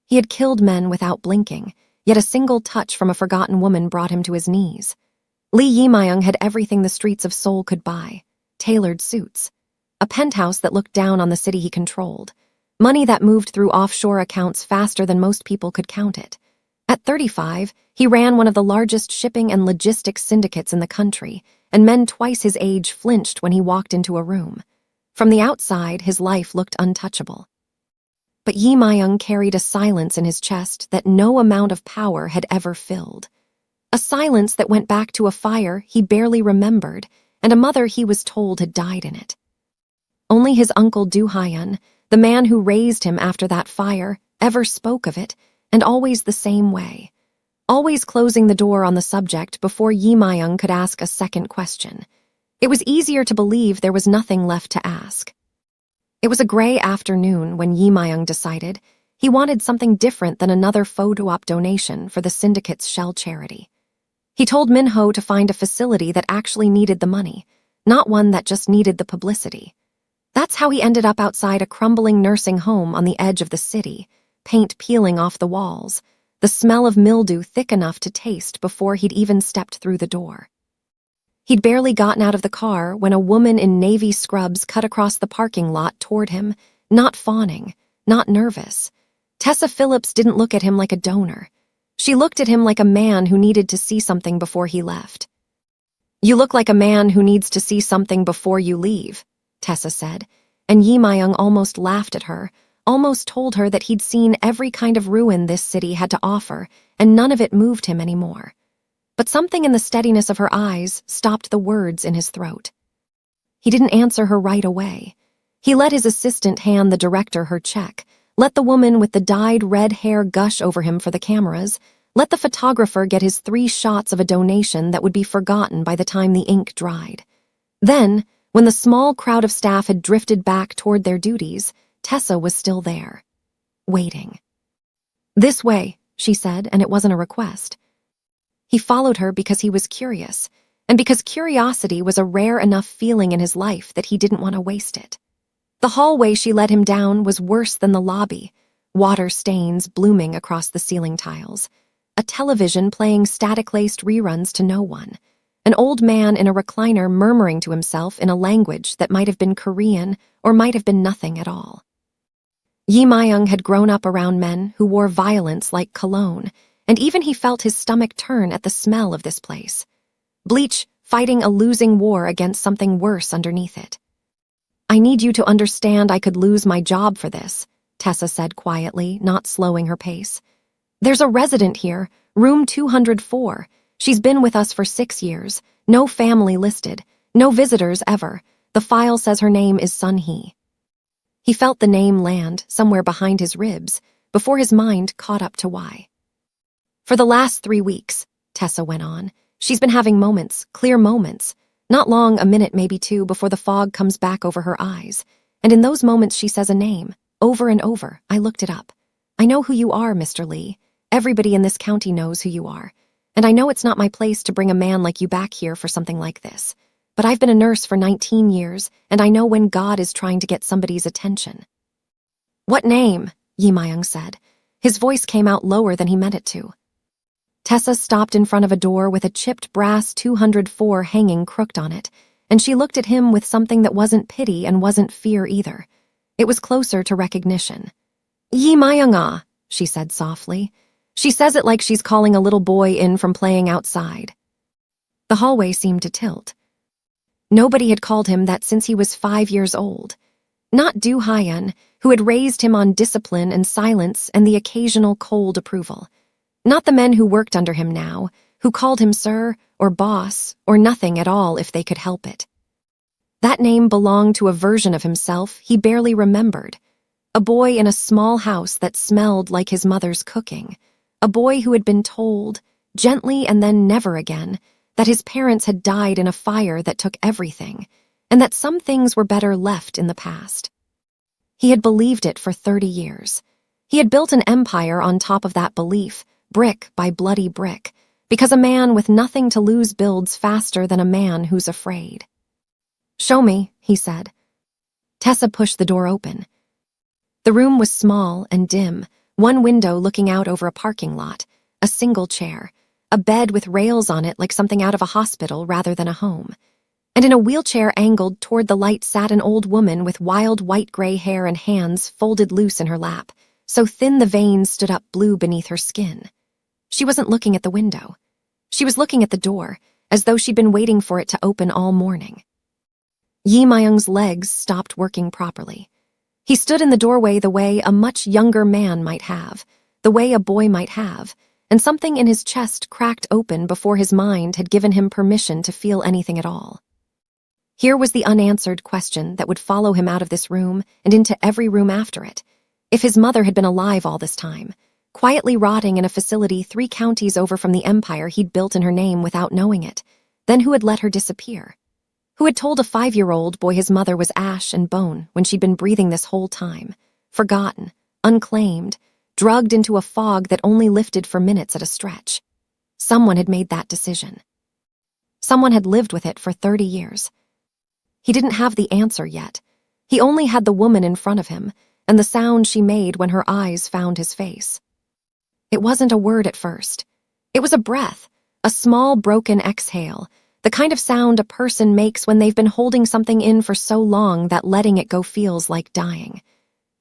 He had killed men without blinking, yet a single touch from a forgotten woman brought him to his knees. Lee Yi-myung had everything the streets of Seoul could buy: tailored suits, a penthouse that looked down on the city he controlled, money that moved through offshore accounts faster than most people could count it. At 35, he ran one of the largest shipping and logistics syndicates in the country, and men twice his age flinched when he walked into a room. From the outside, his life looked untouchable. But Yi-myung carried a silence in his chest that no amount of power had ever filled. A silence that went back to a fire he barely remembered and a mother he was told had died in it. Only his uncle Do-hyun, the man who raised him after that fire, ever spoke of it, and always the same way, always closing the door on the subject before Yi-myung could ask a second question. It was easier to believe there was nothing left to ask. It was a gray afternoon when Yi-myung decided he wanted something different than another photo-op donation for the syndicate's shell charity. He told Min-ho to find a facility that actually needed the money, not one that just needed the publicity. That's how he ended up outside a crumbling nursing home on the edge of the city, paint peeling off the walls, the smell of mildew thick enough to taste before he'd even stepped through the door. He'd barely gotten out of the car when a woman in navy scrubs cut across the parking lot toward him, not fawning, not nervous. Tessa Phillips didn't look at him like a donor. She looked at him like a man who needed to see something before he left. "You look like a man who needs to see something before you leave," Tessa said, and Yi-myung almost laughed at her, almost told her that he'd seen every kind of ruin this city had to offer, and none of it moved him anymore. But something in the steadiness of her eyes stopped the words in his throat. He didn't answer her right away. He let his assistant hand the director her check, let the woman with the dyed red hair gush over him for the cameras, let the photographer get his 3 shots of a donation that would be forgotten by the time the ink dried. Then, when the small crowd of staff had drifted back toward their duties, Tessa was still there, waiting. "This way," she said, and it wasn't a request. He followed her because he was curious, and because curiosity was a rare enough feeling in his life that he didn't want to waste it. The hallway she led him down was worse than the lobby, water stains blooming across the ceiling tiles, a television playing static-laced reruns to no one, an old man in a recliner murmuring to himself in a language that might have been Korean or might have been nothing at all. Yi-myung had grown up around men who wore violence like cologne, and even he felt his stomach turn at the smell of this place. Bleach fighting a losing war against something worse underneath it. "I need you to understand I could lose my job for this," Tessa said quietly, not slowing her pace. "There's a resident here, room 204. She's been with us for 6 years. No family listed. No visitors ever. The file says her name is Sun-hee." He felt the name land somewhere behind his ribs before his mind caught up to why. "For the last 3 weeks," Tessa went on, "she's been having moments, clear moments. Not long, a minute, maybe 2, before the fog comes back over her eyes. And in those moments she says a name, over and over. I looked it up. I know who you are, Mr. Lee. Everybody in this county knows who you are. And I know it's not my place to bring a man like you back here for something like this. But I've been a nurse for 19 years, and I know when God is trying to get somebody's attention." "What name?" Yi-myung said. His voice came out lower than he meant it to. Tessa stopped in front of a door with a chipped brass 204 hanging crooked on it, and she looked at him with something that wasn't pity and wasn't fear either. It was closer to recognition. "Yi-myung-ah," she said softly. She says it like she's calling a little boy in from playing outside. The hallway seemed to tilt. Nobody had called him that since he was 5 years old. Not Do-hyun, who had raised him on discipline and silence and the occasional cold approval. Not the men who worked under him now, who called him sir or boss or nothing at all if they could help it. That name belonged to a version of himself he barely remembered. A boy in a small house that smelled like his mother's cooking. A boy who had been told, gently and then never again, that his parents had died in a fire that took everything, and that some things were better left in the past. He had believed it for 30 years. He had built an empire on top of that belief, brick by bloody brick, because a man with nothing to lose builds faster than a man who's afraid. "Show me," he said. Tessa pushed the door open. The room was small and dim, One window looking out over a parking lot, a single chair, a bed with rails on it like something out of a hospital rather than a home. And in a wheelchair angled toward the light sat an old woman with wild white-gray hair and hands folded loose in her lap, so thin the veins stood up blue beneath her skin. She wasn't looking at the window. She was looking at the door, as though she'd been waiting for it to open all morning. Yi Myung's legs stopped working properly. He stood in the doorway the way a much younger man might have, the way a boy might have, and something in his chest cracked open before his mind had given him permission to feel anything at all. Here was the unanswered question that would follow him out of this room and into every room after it. If his mother had been alive all this time, quietly rotting in a facility 3 counties over from the empire he'd built in her name without knowing it, then who had let her disappear? Who had told a 5-year-old boy his mother was ash and bone when she'd been breathing this whole time, forgotten, unclaimed, drugged into a fog that only lifted for minutes at a stretch? Someone had made that decision. Someone had lived with it for 30 years. He didn't have the answer yet. He only had the woman in front of him and the sound she made when her eyes found his face. It wasn't a word at first. It was a breath, a small broken exhale, the kind of sound a person makes when they've been holding something in for so long that letting it go feels like dying.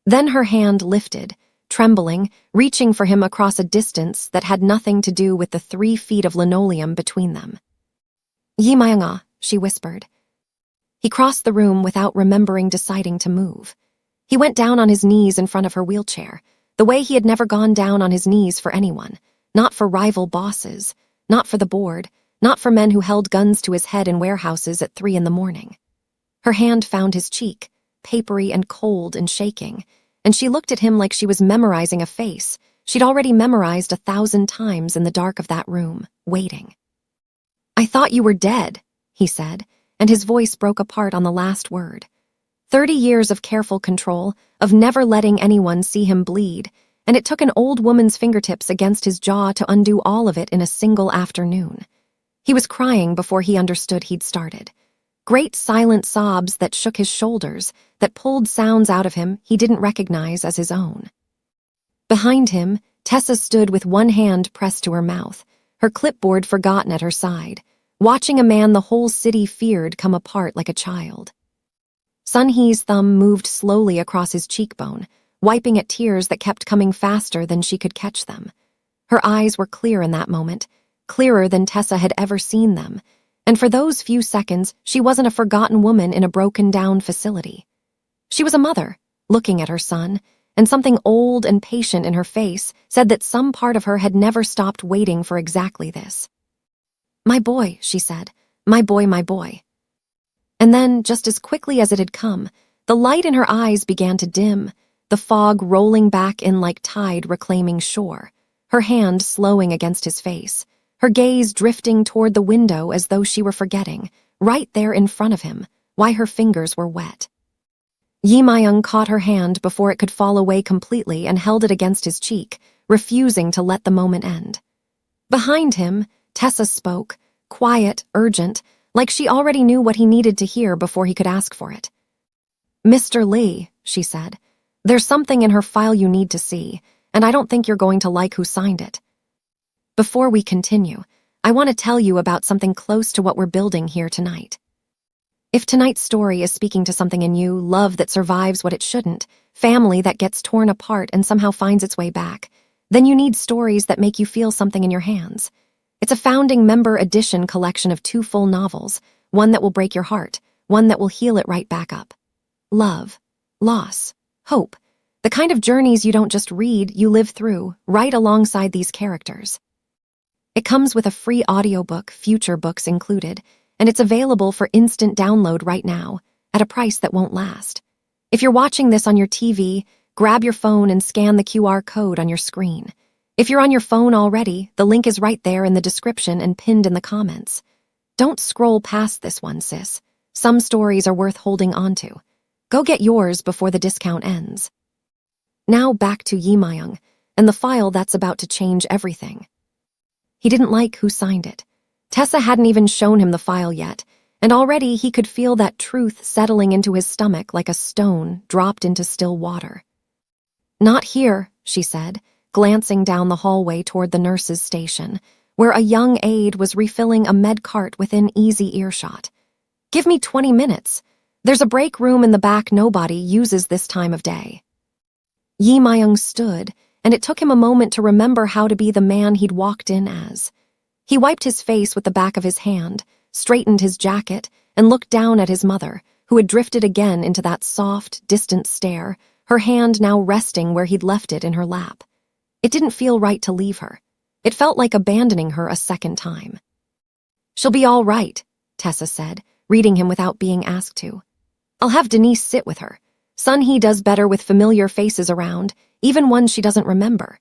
Then her hand lifted, trembling, reaching for him across a distance that had nothing to do with the 3 feet of linoleum between them. "Yi Myung-ah," she whispered. He crossed the room without remembering deciding to move. He went down on his knees in front of her wheelchair, the way he had never gone down on his knees for anyone, not for rival bosses, not for the board, not for men who held guns to his head in warehouses at 3 a.m. Her hand found his cheek, papery and cold and shaking, and she looked at him like she was memorizing a face she'd already memorized 1,000 times in the dark of that room, waiting. "I thought you were dead," he said, and his voice broke apart on the last word. 30 years of careful control, of never letting anyone see him bleed, and it took an old woman's fingertips against his jaw to undo all of it in a single afternoon. He was crying before he understood he'd started. Great silent sobs that shook his shoulders, that pulled sounds out of him he didn't recognize as his own. Behind him, Tessa stood with one hand pressed to her mouth, her clipboard forgotten at her side, watching a man the whole city feared come apart like a child. Sun-hee's thumb moved slowly across his cheekbone, wiping at tears that kept coming faster than she could catch them. Her eyes were clear in that moment, clearer than Tessa had ever seen them, and for those few seconds she wasn't a forgotten woman in a broken-down facility. She was a mother, looking at her son, and something old and patient in her face said that some part of her had never stopped waiting for exactly this. "My boy," she said. "My boy, my boy." And then, just as quickly as it had come, the light in her eyes began to dim, the fog rolling back in like tide reclaiming shore, her hand slowing against his face, her gaze drifting toward the window as though she were forgetting, right there in front of him, why her fingers were wet. Yi Myung caught her hand before it could fall away completely and held it against his cheek, refusing to let the moment end. Behind him, Tessa spoke, quiet, urgent, like she already knew what he needed to hear before he could ask for it. "Mr. Lee," she said, "there's something in her file you need to see, and I don't think you're going to like who signed it. Before we continue, I want to tell you about something close to what we're building here tonight. If tonight's story is speaking to something in you, love that survives what it shouldn't, family that gets torn apart and somehow finds its way back, then you need stories that make you feel something in your hands. It's a founding member edition collection of 2 full novels, one that will break your heart, one that will heal it right back up. Love, loss, hope, the kind of journeys you don't just read, you live through, right alongside these characters. It comes with a free audiobook, future books included, and it's available for instant download right now, at a price that won't last. If you're watching this on your TV, grab your phone and scan the QR code on your screen. If you're on your phone already, the link is right there in the description and pinned in the comments. Don't scroll past this one, sis. Some stories are worth holding onto. Go get yours before the discount ends. Now back to Yi Myung, and the file that's about to change everything. He didn't like who signed it. Tessa hadn't even shown him the file yet, and already he could feel that truth settling into his stomach like a stone dropped into still water. "Not here," she said, glancing down the hallway toward the nurse's station, where a young aide was refilling a med cart within easy earshot. "Give me 20 minutes. There's a break room in the back nobody uses this time of day." Yi Myung stood, and it took him a moment to remember how to be the man he'd walked in as. He wiped his face with the back of his hand, straightened his jacket, and looked down at his mother, who had drifted again into that soft, distant stare, her hand now resting where he'd left it in her lap. It didn't feel right to leave her. It felt like abandoning her a second time. "She'll be all right," Tessa said, reading him without being asked to. "I'll have Denise sit with her. Sun-hee does better with familiar faces around, even ones she doesn't remember."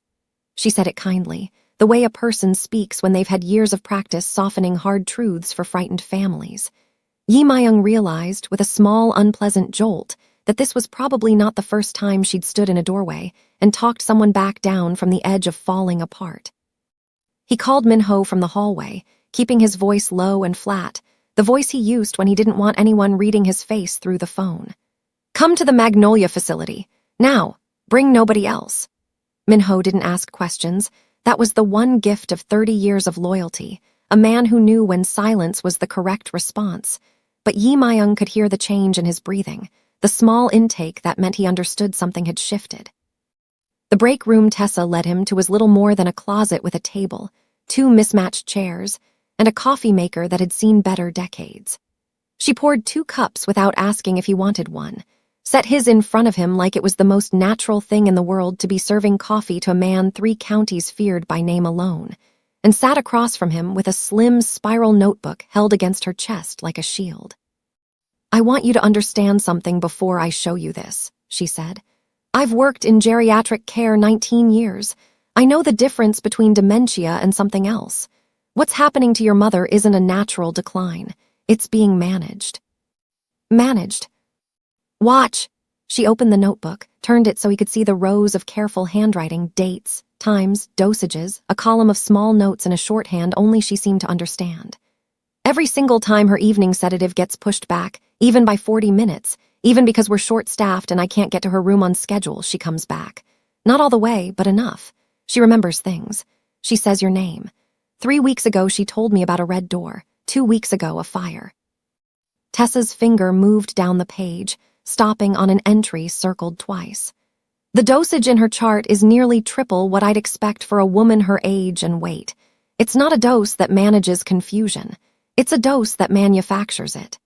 She said it kindly, the way a person speaks when they've had years of practice softening hard truths for frightened families. Yi Myung realized, with a small, unpleasant jolt, that this was probably not the first time she'd stood in a doorway and talked someone back down from the edge of falling apart. He called Min-ho from the hallway, keeping his voice low and flat, the voice he used when he didn't want anyone reading his face through the phone. "Come to the Magnolia facility. Now, bring nobody else." Min-ho didn't ask questions. That was the one gift of 30 years of loyalty, a man who knew when silence was the correct response. But Yi Myung could hear the change in his breathing, the small intake that meant he understood something had shifted. The break room Tessa led him to was little more than a closet with a table, 2 mismatched chairs, and a coffee maker that had seen better decades. She poured 2 cups without asking if he wanted one, set his in front of him like it was the most natural thing in the world to be serving coffee to a man 3 counties feared by name alone, and sat across from him with a slim spiral notebook held against her chest like a shield. "I want you to understand something before I show you this," she said. "I've worked in geriatric care 19 years. I know the difference between dementia and something else. What's happening to your mother isn't a natural decline. It's being managed." "Managed?" "Watch." She opened the notebook, turned it so he could see the rows of careful handwriting, dates, times, dosages, a column of small notes and a shorthand only she seemed to understand. "Every single time her evening sedative gets pushed back, even by 40 minutes, even because we're short-staffed and I can't get to her room on schedule, she comes back. Not all the way, but enough. She remembers things. She says your name. 3 weeks ago she told me about a red door. 2 weeks ago, a fire." Tessa's finger moved down the page, stopping on an entry circled twice. "The dosage in her chart is nearly triple what I'd expect for a woman her age and weight. It's not a dose that manages confusion. It's a dose that manufactures it."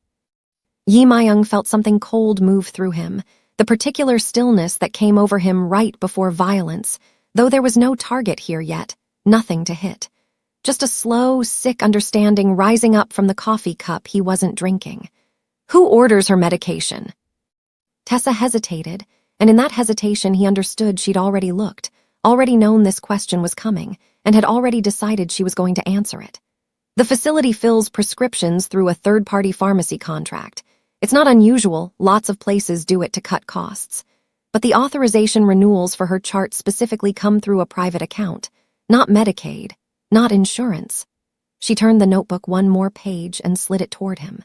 Yi Myung felt something cold move through him, the particular stillness that came over him right before violence, though there was no target here yet, nothing to hit. Just a slow, sick understanding rising up from the coffee cup he wasn't drinking. "Who orders her medication?" Tessa hesitated, and in that hesitation he understood she'd already looked, already known this question was coming, and had already decided she was going to answer it. "The facility fills prescriptions through a third-party pharmacy contract. It's not unusual, lots of places do it to cut costs. But the authorization renewals for her chart specifically come through a private account, not Medicaid, not insurance." She turned the notebook one more page and slid it toward him.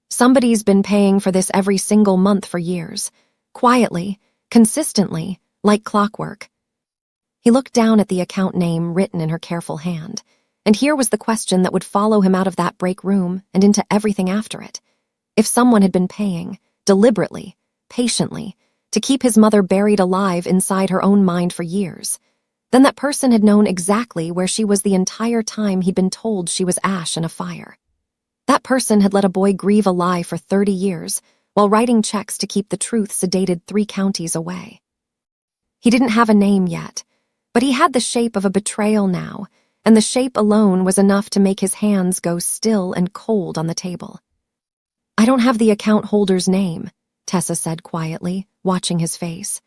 "Somebody's been paying for this every single month for years. Quietly, consistently, like clockwork." He looked down at the account name written in her careful hand, and here was the question that would follow him out of that break room and into everything after it. If someone had been paying, deliberately, patiently, to keep his mother buried alive inside her own mind for years, then that person had known exactly where she was the entire time he'd been told she was ash in a fire. That person had let a boy grieve a lie for 30 years while writing checks to keep the truth sedated 3 counties away. He didn't have a name yet, but he had the shape of a betrayal now, and the shape alone was enough to make his hands go still and cold on the table. "I don't have the account holder's name," Tessa said quietly, watching his face.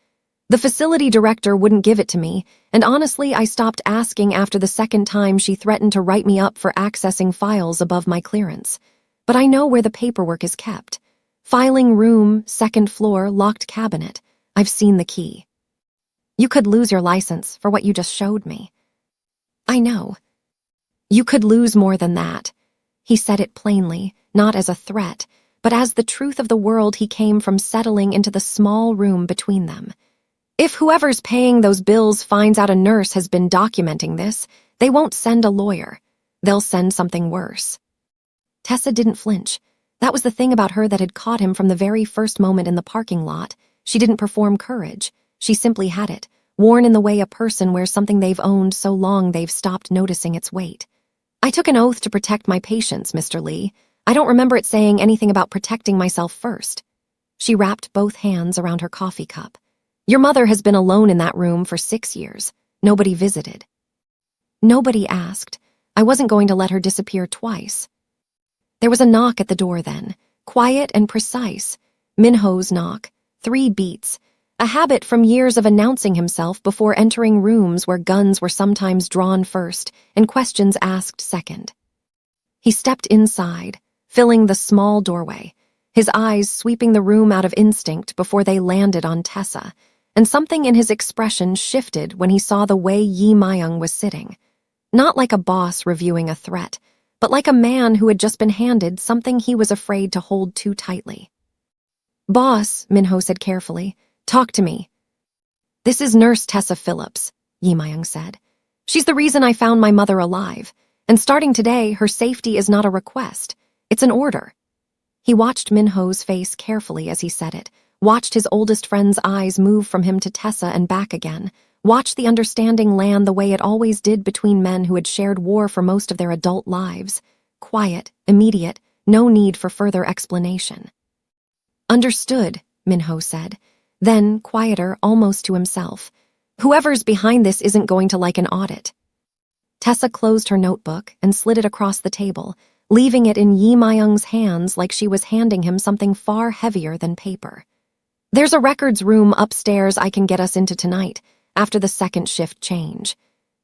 "The facility director wouldn't give it to me, and honestly I stopped asking after the second time she threatened to write me up for accessing files above my clearance. But I know where the paperwork is kept. Filing room, 2nd floor, locked cabinet. I've seen the key." "You could lose your license for what you just showed me." "I know." "You could lose more than that." He said it plainly, not as a threat, but as the truth of the world he came from settling into the small room between them. If whoever's paying those bills finds out a nurse has been documenting this, they won't send a lawyer. They'll send something worse. Tessa didn't flinch. That was the thing about her that had caught him from the very first moment in the parking lot. She didn't perform courage. She simply had it, worn in the way a person wears something they've owned so long they've stopped noticing its weight. I took an oath to protect my patients, Mr. Lee. I don't remember it saying anything about protecting myself first. She wrapped both hands around her coffee cup. Your mother has been alone in that room for 6 years. Nobody visited. Nobody asked. I wasn't going to let her disappear twice. There was a knock at the door then, quiet and precise. Minho's knock, 3 beats, a habit from years of announcing himself before entering rooms where guns were sometimes drawn first and questions asked second. He stepped inside, filling the small doorway, his eyes sweeping the room out of instinct before they landed on Tessa, and something in his expression shifted when he saw the way Yi Myung was sitting. Not like a boss reviewing a threat, but like a man who had just been handed something he was afraid to hold too tightly. Boss, Minho said carefully, talk to me. This is Nurse Tessa Phillips, Yi Myung said. She's the reason I found my mother alive, and starting today, her safety is not a request, it's an order. He watched Minho's face carefully as he said it, watched his oldest friend's eyes move from him to Tessa and back again, watched the understanding land the way it always did between men who had shared war for most of their adult lives. Quiet, immediate, no need for further explanation. Understood, Minho said. Then, quieter, almost to himself. Whoever's behind this isn't going to like an audit. Tessa closed her notebook and slid it across the table, leaving it in Yi Myung's hands like she was handing him something far heavier than paper. There's a records room upstairs I can get us into tonight, after the second shift change.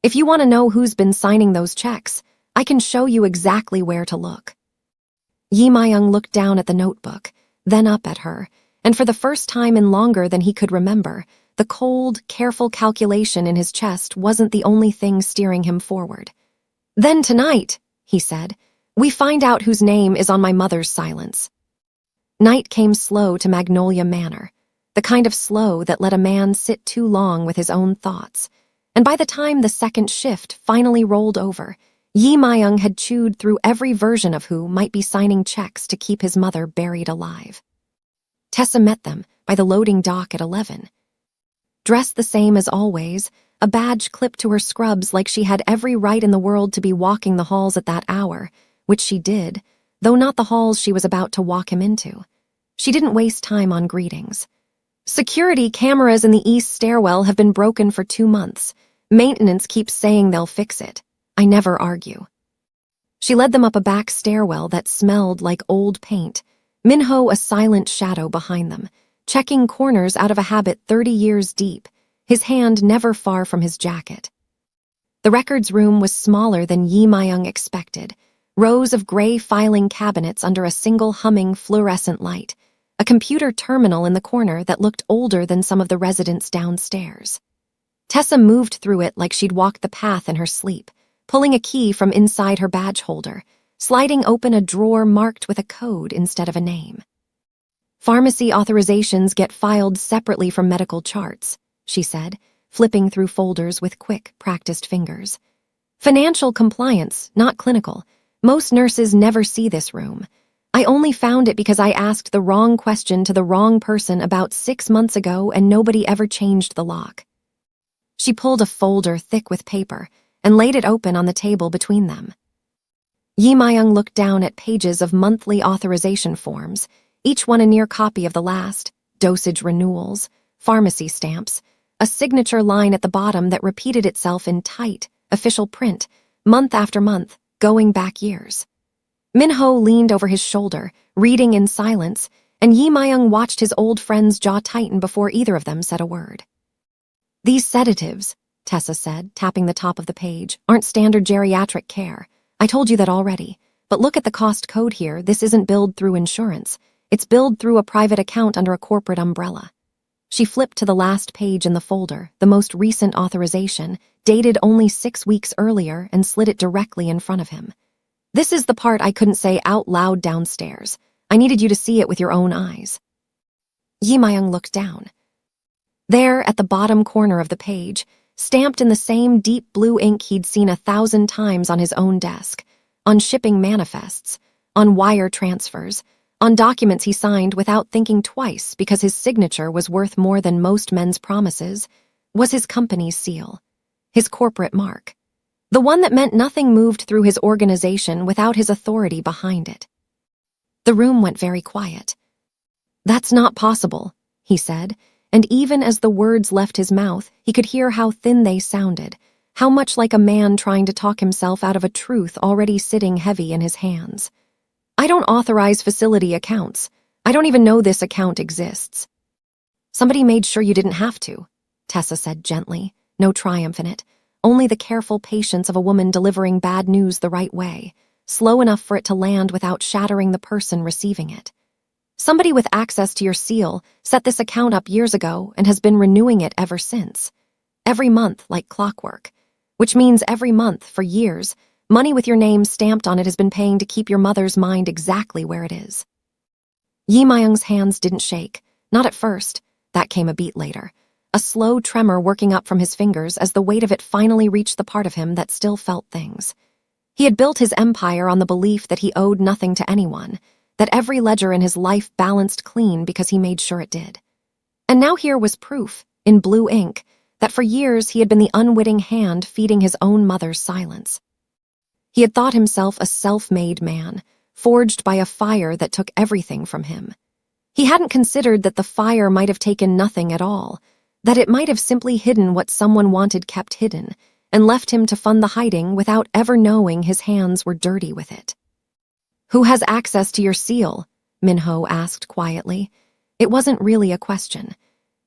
If you want to know who's been signing those checks, I can show you exactly where to look. Yi Myung looked down at the notebook, then up at her, and for the first time in longer than he could remember, the cold, careful calculation in his chest wasn't the only thing steering him forward. Then tonight, he said, we find out whose name is on my mother's silence. Night came slow to Magnolia Manor, the kind of slow that let a man sit too long with his own thoughts, and by the time the second shift finally rolled over, Yi Myung had chewed through every version of who might be signing checks to keep his mother buried alive. Tessa met them by the loading dock at 11. Dressed the same as always, a badge clipped to her scrubs like she had every right in the world to be walking the halls at that hour, which she did, though not the halls she was about to walk him into. She didn't waste time on greetings. Security cameras in the east stairwell have been broken for 2 months. Maintenance keeps saying they'll fix it. I never argue. She led them up a back stairwell that smelled like old paint, Minho a silent shadow behind them, checking corners out of a habit 30 years deep, his hand never far from his jacket. The records room was smaller than Yi Myung expected, rows of gray filing cabinets under a single humming fluorescent light, a computer terminal in the corner that looked older than some of the residents downstairs. Tessa moved through it like she'd walked the path in her sleep, pulling a key from inside her badge holder, sliding open a drawer marked with a code instead of a name. Pharmacy authorizations get filed separately from medical charts, she said, flipping through folders with quick, practiced fingers. Financial compliance, not clinical. Most nurses never see this room. I only found it because I asked the wrong question to the wrong person about 6 months ago and nobody ever changed the lock. She pulled a folder thick with paper and laid it open on the table between them. Yi Myung looked down at pages of monthly authorization forms, each one a near copy of the last, dosage renewals, pharmacy stamps, a signature line at the bottom that repeated itself in tight, official print, month after month, going back years. Minho leaned over his shoulder, reading in silence, and Yi Myung watched his old friend's jaw tighten before either of them said a word. These sedatives, Tessa said, tapping the top of the page, aren't standard geriatric care. I told you that already. But look at the cost code here. This isn't billed through insurance. It's billed through a private account under a corporate umbrella. She flipped to the last page in the folder, the most recent authorization, dated only 6 weeks earlier, and slid it directly in front of him. This is the part I couldn't say out loud downstairs. I needed you to see it with your own eyes. Yi Myung looked down. There, at the bottom corner of the page, stamped in the same deep blue ink he'd seen 1,000 times on his own desk, on shipping manifests, on wire transfers, on documents he signed without thinking twice because his signature was worth more than most men's promises, was his company's seal, his corporate mark, the one that meant nothing moved through his organization without his authority behind it. The room went very quiet. "That's not possible," he said, and even as the words left his mouth, he could hear how thin they sounded, how much like a man trying to talk himself out of a truth already sitting heavy in his hands. "I don't authorize facility accounts. I don't even know this account exists." "Somebody made sure you didn't have to," Tessa said gently, no triumph in it, only the careful patience of a woman delivering bad news the right way, slow enough for it to land without shattering the person receiving it. "Somebody with access to your seal set this account up years ago and has been renewing it ever since. Every month, like clockwork. Which means every month, for years, money with your name stamped on it has been paying to keep your mother's mind exactly where it is." Yi Myung's hands didn't shake, not at first. That came a beat later. A slow tremor working up from his fingers as the weight of it finally reached the part of him that still felt things. He had built his empire on the belief that he owed nothing to anyone, that every ledger in his life balanced clean because he made sure it did. And now here was proof, in blue ink, that for years he had been the unwitting hand feeding his own mother's silence. He had thought himself a self-made man, forged by a fire that took everything from him. He hadn't considered that the fire might have taken nothing at all, that it might have simply hidden what someone wanted kept hidden, and left him to fund the hiding without ever knowing his hands were dirty with it. "Who has access to your seal?" Minho asked quietly. It wasn't really a question.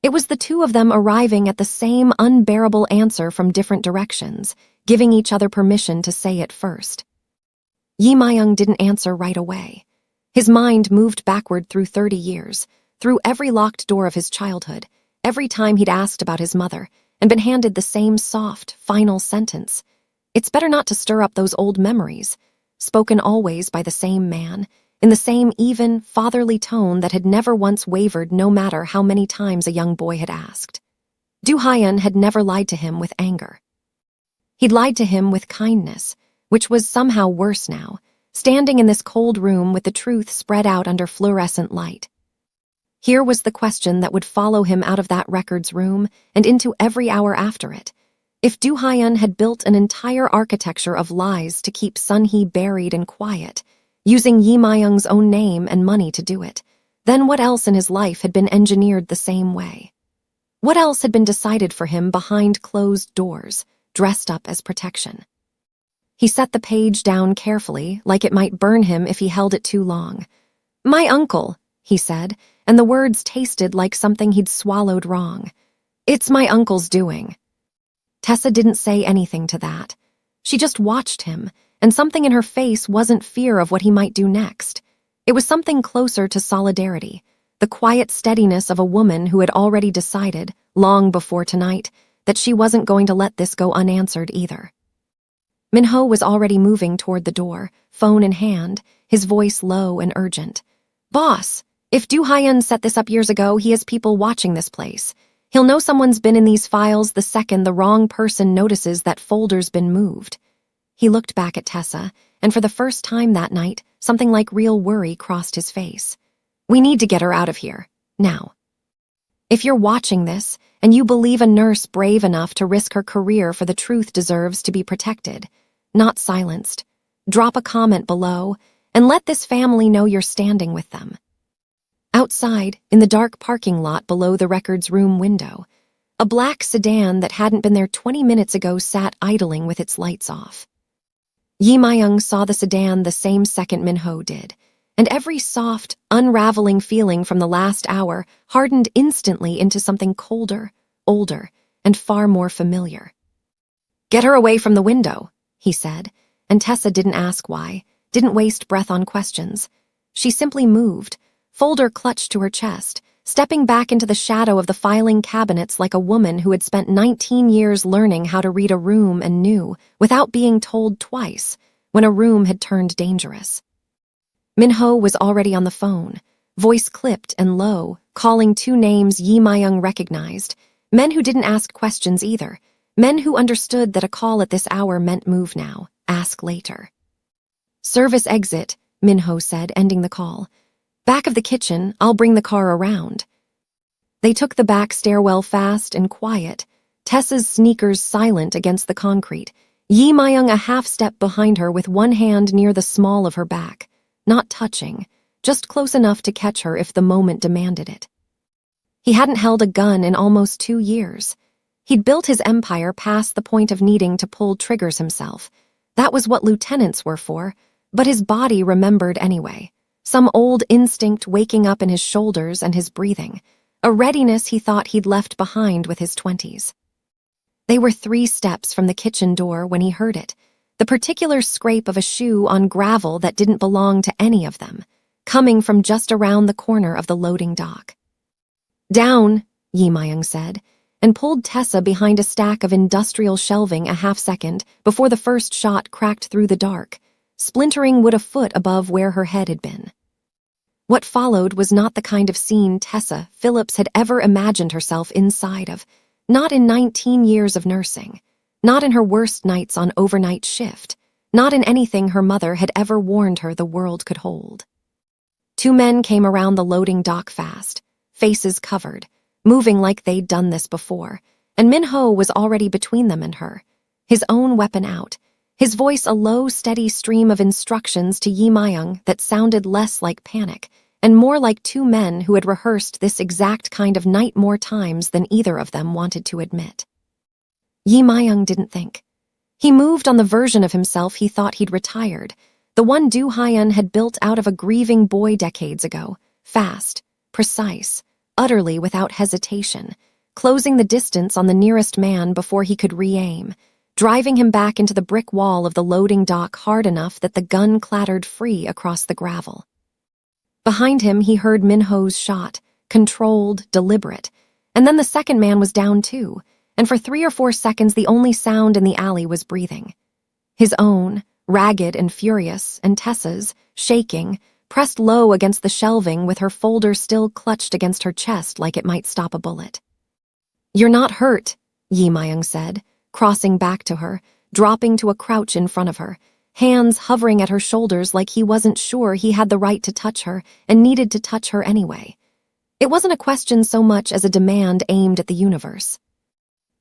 It was the two of them arriving at the same unbearable answer from different directions, giving each other permission to say it first. Yi Myung didn't answer right away. His mind moved backward through 30 years, through every locked door of his childhood, every time he'd asked about his mother, and been handed the same soft, final sentence. It's better not to stir up those old memories, spoken always by the same man, in the same even, fatherly tone that had never once wavered no matter how many times a young boy had asked. Du Hyun had never lied to him with anger. He'd lied to him with kindness, which was somehow worse now, standing in this cold room with the truth spread out under fluorescent light. Here was the question that would follow him out of that records room and into every hour after it. If Du Hyun had built an entire architecture of lies to keep Sun-hee buried and quiet, using Yi Myung's own name and money to do it, then what else in his life had been engineered the same way? What else had been decided for him behind closed doors, dressed up as protection? He set the page down carefully, like it might burn him if he held it too long. "My uncle," he said, and the words tasted like something he'd swallowed wrong. "It's my uncle's doing." Tessa didn't say anything to that. She just watched him, and something in her face wasn't fear of what he might do next. It was something closer to solidarity, the quiet steadiness of a woman who had already decided, long before tonight, that she wasn't going to let this go unanswered either. Minho was already moving toward the door, phone in hand, his voice low and urgent. "Boss, if Du Hyun set this up years ago, he has people watching this place. He'll know someone's been in these files the second the wrong person notices that folder's been moved." He looked back at Tessa, and for the first time that night, something like real worry crossed his face. "We need to get her out of here, now. If you're watching this, and you believe a nurse brave enough to risk her career for the truth deserves to be protected, not silenced, drop a comment below, and let this family know you're standing with them." Outside, in the dark parking lot below the records room window, a black sedan that hadn't been there 20 minutes ago sat idling with its lights off. Yi Myung saw the sedan the same second Minho did, and every soft, unraveling feeling from the last hour hardened instantly into something colder, older, and far more familiar. "Get her away from the window," he said, and Tessa didn't ask why, didn't waste breath on questions. She simply moved, folder clutched to her chest, stepping back into the shadow of the filing cabinets like a woman who had spent 19 years learning how to read a room and knew, without being told twice, when a room had turned dangerous. Minho was already on the phone, voice clipped and low, calling two names Yi Myung recognized, Men who didn't ask questions either. Men who understood that a call at this hour meant move now, ask later. "Service exit," Minho said, ending the call. "Back of the kitchen, I'll bring the car around." They took the back stairwell fast and quiet, Tessa's sneakers silent against the concrete, Yi Myung a half step behind her with one hand near the small of her back, not touching, just close enough to catch her if the moment demanded it. He hadn't held a gun in almost 2 years. He'd built his empire past the point of needing to pull triggers himself. That was what lieutenants were for, but his body remembered anyway. Some old instinct waking up in his shoulders and his breathing, a readiness he thought he'd left behind with his 20s. They were 3 steps from the kitchen door when he heard it, the particular scrape of a shoe on gravel that didn't belong to any of them, coming from just around the corner of the loading dock. "Down," Yi Myung said, and pulled Tessa behind a stack of industrial shelving a half second before the first shot cracked through the dark, splintering wood a foot above where her head had been. What followed was not the kind of scene Tessa Phillips had ever imagined herself inside of, not in 19 years of nursing, not in her worst nights on overnight shift, not in anything her mother had ever warned her the world could hold. 2 men came around the loading dock fast, faces covered, moving like they'd done this before, and Minho was already between them and her, his own weapon out, his voice a low, steady stream of instructions to Yi Myung that sounded less like panic and more like 2 men who had rehearsed this exact kind of night more times than either of them wanted to admit. Yi Myung didn't think. He moved on the version of himself he thought he'd retired, the one Do Hyun had built out of a grieving boy decades ago, fast, precise, utterly without hesitation, closing the distance on the nearest man before he could re-aim, driving him back into the brick wall of the loading dock hard enough that the gun clattered free across the gravel. Behind him, he heard Minho's shot, controlled, deliberate, and then the second man was down too, and for 3 or 4 seconds the only sound in the alley was breathing. His own, ragged and furious, and Tessa's, shaking, pressed low against the shelving with her folder still clutched against her chest like it might stop a bullet. "You're not hurt," Yi Myung said, crossing back to her, dropping to a crouch in front of her, hands hovering at her shoulders like he wasn't sure he had the right to touch her and needed to touch her anyway. It wasn't a question so much as a demand aimed at the universe.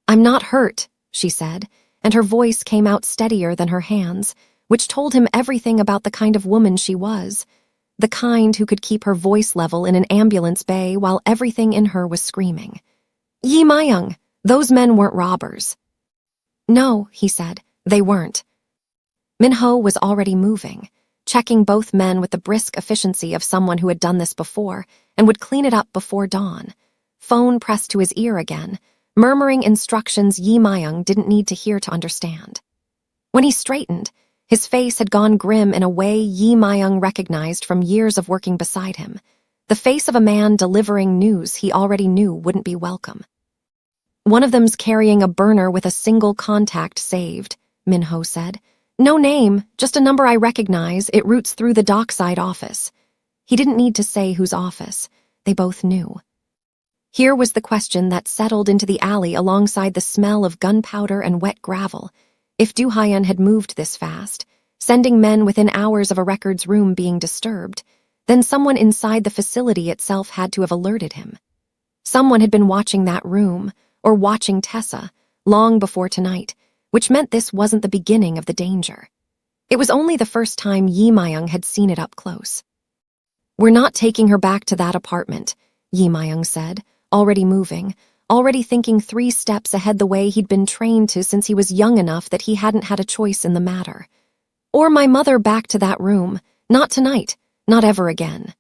"I'm not hurt," she said, and her voice came out steadier than her hands, which told him everything about the kind of woman she was, the kind who could keep her voice level in an ambulance bay while everything in her was screaming. "Yi Myung, those men weren't robbers." "No," he said, "they weren't." Minho was already moving, checking both men with the brisk efficiency of someone who had done this before and would clean it up before dawn, phone pressed to his ear again, murmuring instructions Yi Myung didn't need to hear to understand. When he straightened, his face had gone grim in a way Yi Myung recognized from years of working beside him, the face of a man delivering news he already knew wouldn't be welcome. "One of them's carrying a burner with a single contact saved," Minho said. "No name, just a number I recognize. It routes through the dockside office." He didn't need to say whose office. They both knew. Here was the question that settled into the alley alongside the smell of gunpowder and wet gravel. If Do Hyun had moved this fast, sending men within hours of a records room being disturbed, then someone inside the facility itself had to have alerted him. Someone had been watching that room, or watching Tessa, long before tonight, which meant this wasn't the beginning of the danger. It was only the first time Yi Myung had seen it up close. "We're not taking her back to that apartment," Yi Myung said, already moving, already thinking 3 steps ahead the way he'd been trained to since he was young enough that he hadn't had a choice in the matter. "Or my mother back to that room. Not tonight. Not ever again."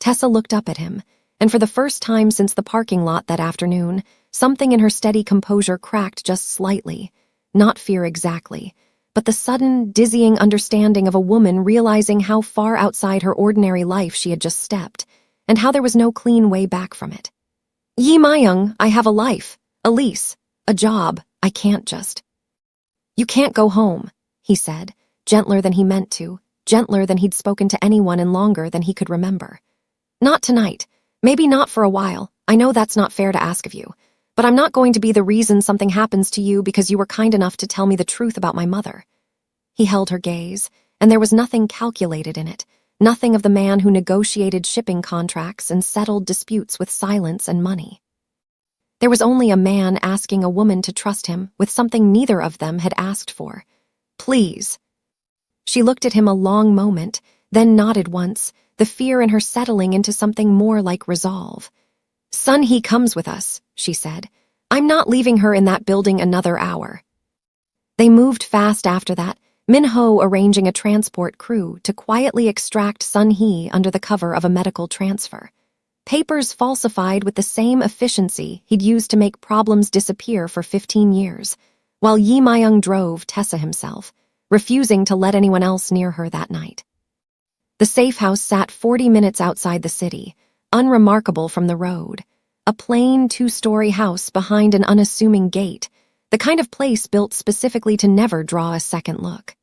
Tessa looked up at him, and for the first time since the parking lot that afternoon, something in her steady composure cracked just slightly. Not fear exactly, but the sudden, dizzying understanding of a woman realizing how far outside her ordinary life she had just stepped, and how there was no clean way back from it. "Yi Myung, I have a life, a lease, a job. I can't just—" "You can't go home," he said, gentler than he meant to, gentler than he'd spoken to anyone in longer than he could remember. "Not tonight. Maybe not for a while. I know that's not fair to ask of you. But I'm not going to be the reason something happens to you because you were kind enough to tell me the truth about my mother." He held her gaze, and there was nothing calculated in it, nothing of the man who negotiated shipping contracts and settled disputes with silence and money. There was only a man asking a woman to trust him with something neither of them had asked for. "Please." She looked at him a long moment, then nodded once, the fear in her settling into something more like resolve. "Sun-hee comes with us," she said. "I'm not leaving her in that building another hour." They moved fast after that, Min-ho arranging a transport crew to quietly extract Sun-hee under the cover of a medical transfer. Papers falsified with the same efficiency he'd used to make problems disappear for 15 years, while Yi Myung drove Tessa himself, refusing to let anyone else near her that night. The safe house sat 40 minutes outside the city, unremarkable from the road. A plain 2-story house behind an unassuming gate, the kind of place built specifically to never draw a second look.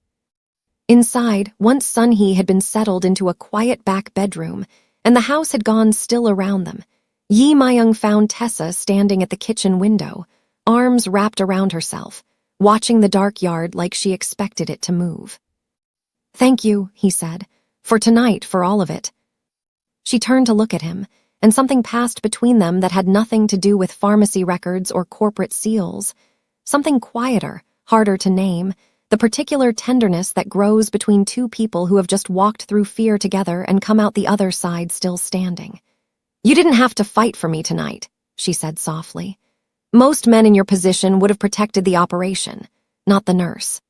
Inside, once Sun-hee had been settled into a quiet back bedroom, and the house had gone still around them. Yi Myung found Tessa standing at the kitchen window, arms wrapped around herself, watching the dark yard like she expected it to move. "Thank you," he said, "for tonight, for all of it." She turned to look at him, and something passed between them that had nothing to do with pharmacy records or corporate seals. Something quieter, harder to name, the particular tenderness that grows between two people who have just walked through fear together and come out the other side still standing. "You didn't have to fight for me tonight," she said softly. "Most men in your position would have protected the operation, not the nurse."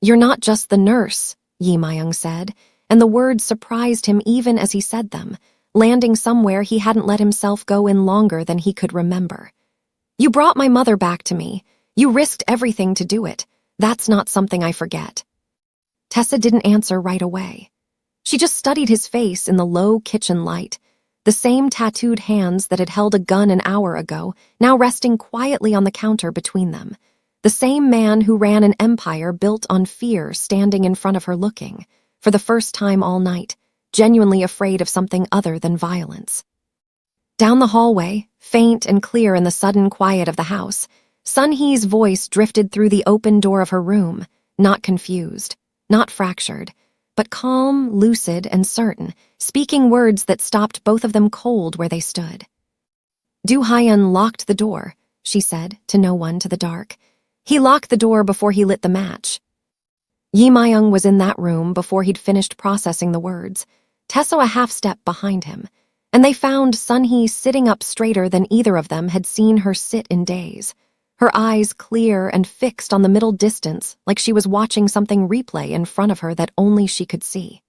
"You're not just the nurse," Yi Myung said, and the words surprised him even as he said them, landing somewhere he hadn't let himself go in longer than he could remember. "You brought my mother back to me. You risked everything to do it. That's not something I forget." Tessa didn't answer right away. She just studied his face in the low kitchen light, the same tattooed hands that had held a gun an hour ago, now resting quietly on the counter between them. The same man who ran an empire built on fear standing in front of her looking, for the first time all night, genuinely afraid of something other than violence. Down the hallway, faint and clear in the sudden quiet of the house, Sun-hee's voice drifted through the open door of her room, not confused, not fractured, but calm, lucid, and certain, speaking words that stopped both of them cold where they stood. "Do Hyun locked the door," she said, to no one to the dark. "He locked the door before he lit the match." Yi Myung was in that room before he'd finished processing the words, Tessa a half-step behind him, and they found Sun-hee sitting up straighter than either of them had seen her sit in days. Her eyes clear and fixed on the middle distance like she was watching something replay in front of her that only she could see.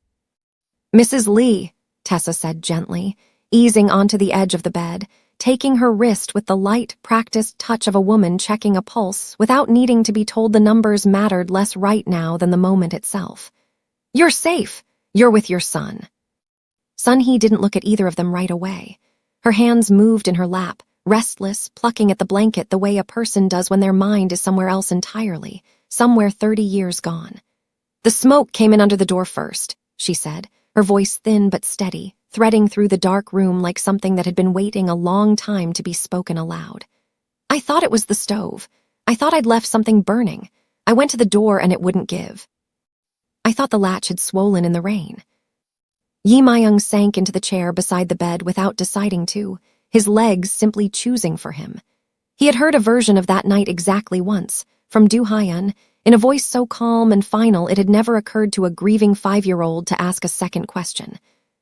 "Mrs. Lee," Tessa said gently, easing onto the edge of the bed, taking her wrist with the light, practiced touch of a woman checking a pulse without needing to be told the numbers mattered less right now than the moment itself. "You're safe. You're with your son." Sun-hee didn't look at either of them right away. Her hands moved in her lap, restless, plucking at the blanket the way a person does when their mind is somewhere else entirely, somewhere 30 years gone. "The smoke came in under the door first," she said, her voice thin but steady, threading through the dark room like something that had been waiting a long time to be spoken aloud. "I thought it was the stove. I thought I'd left something burning. I went to the door and it wouldn't give. I thought the latch had swollen in the rain." Yi Myung sank into the chair beside the bed without deciding to, his legs simply choosing for him. He had heard a version of that night exactly once, from Do Hyun, in a voice so calm and final it had never occurred to a grieving 5-year-old to ask a second question.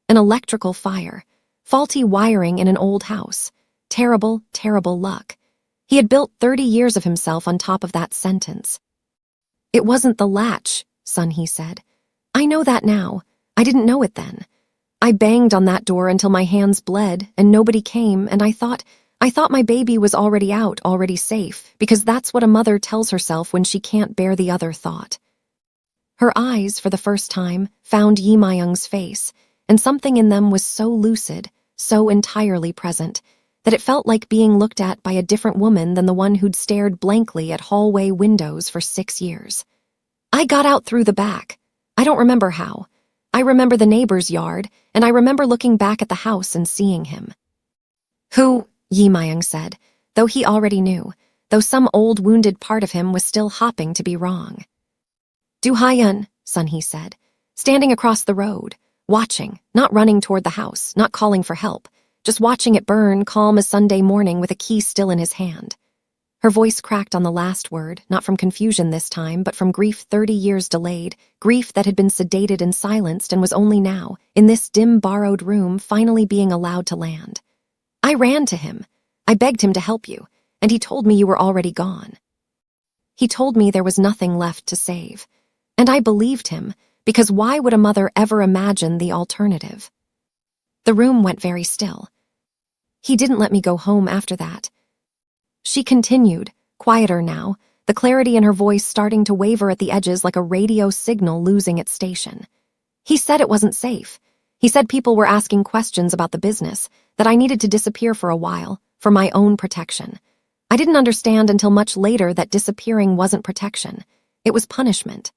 An electrical fire, faulty wiring in an old house, terrible, terrible luck. He had built 30 years of himself on top of that sentence. "It wasn't the latch," Sun-hee said. "I know that now. I didn't know it then. I banged on that door until my hands bled and nobody came, and I thought my baby was already out, already safe, because that's what a mother tells herself when she can't bear the other thought." Her eyes, for the first time, found Yi Myung's face, and something in them was so lucid, so entirely present, that it felt like being looked at by a different woman than the one who'd stared blankly at hallway windows for 6 years. "I got out through the back. I don't remember how. I remember the neighbor's yard, and I remember looking back at the house and seeing him." "Who?" Yi Myung said, though he already knew, though some old wounded part of him was still hopping to be wrong. "Do-hyun," Sunhee said, standing across the road, watching, not running toward the house, not calling for help, just watching it burn, calm as Sunday morning with a key still in his hand. Her voice cracked on the last word, not from confusion this time, but from grief 30 years delayed, grief that had been sedated and silenced and was only now, in this dim borrowed room, finally being allowed to land. "I ran to him. I begged him to help you, and he told me you were already gone. He told me there was nothing left to save. And I believed him, because why would a mother ever imagine the alternative?" The room went very still. "He didn't let me go home after that." She continued, quieter now, the clarity in her voice starting to waver at the edges like a radio signal losing its station. "He said it wasn't safe. He said people were asking questions about the business, that I needed to disappear for a while, for my own protection. I didn't understand until much later that disappearing wasn't protection. It was punishment."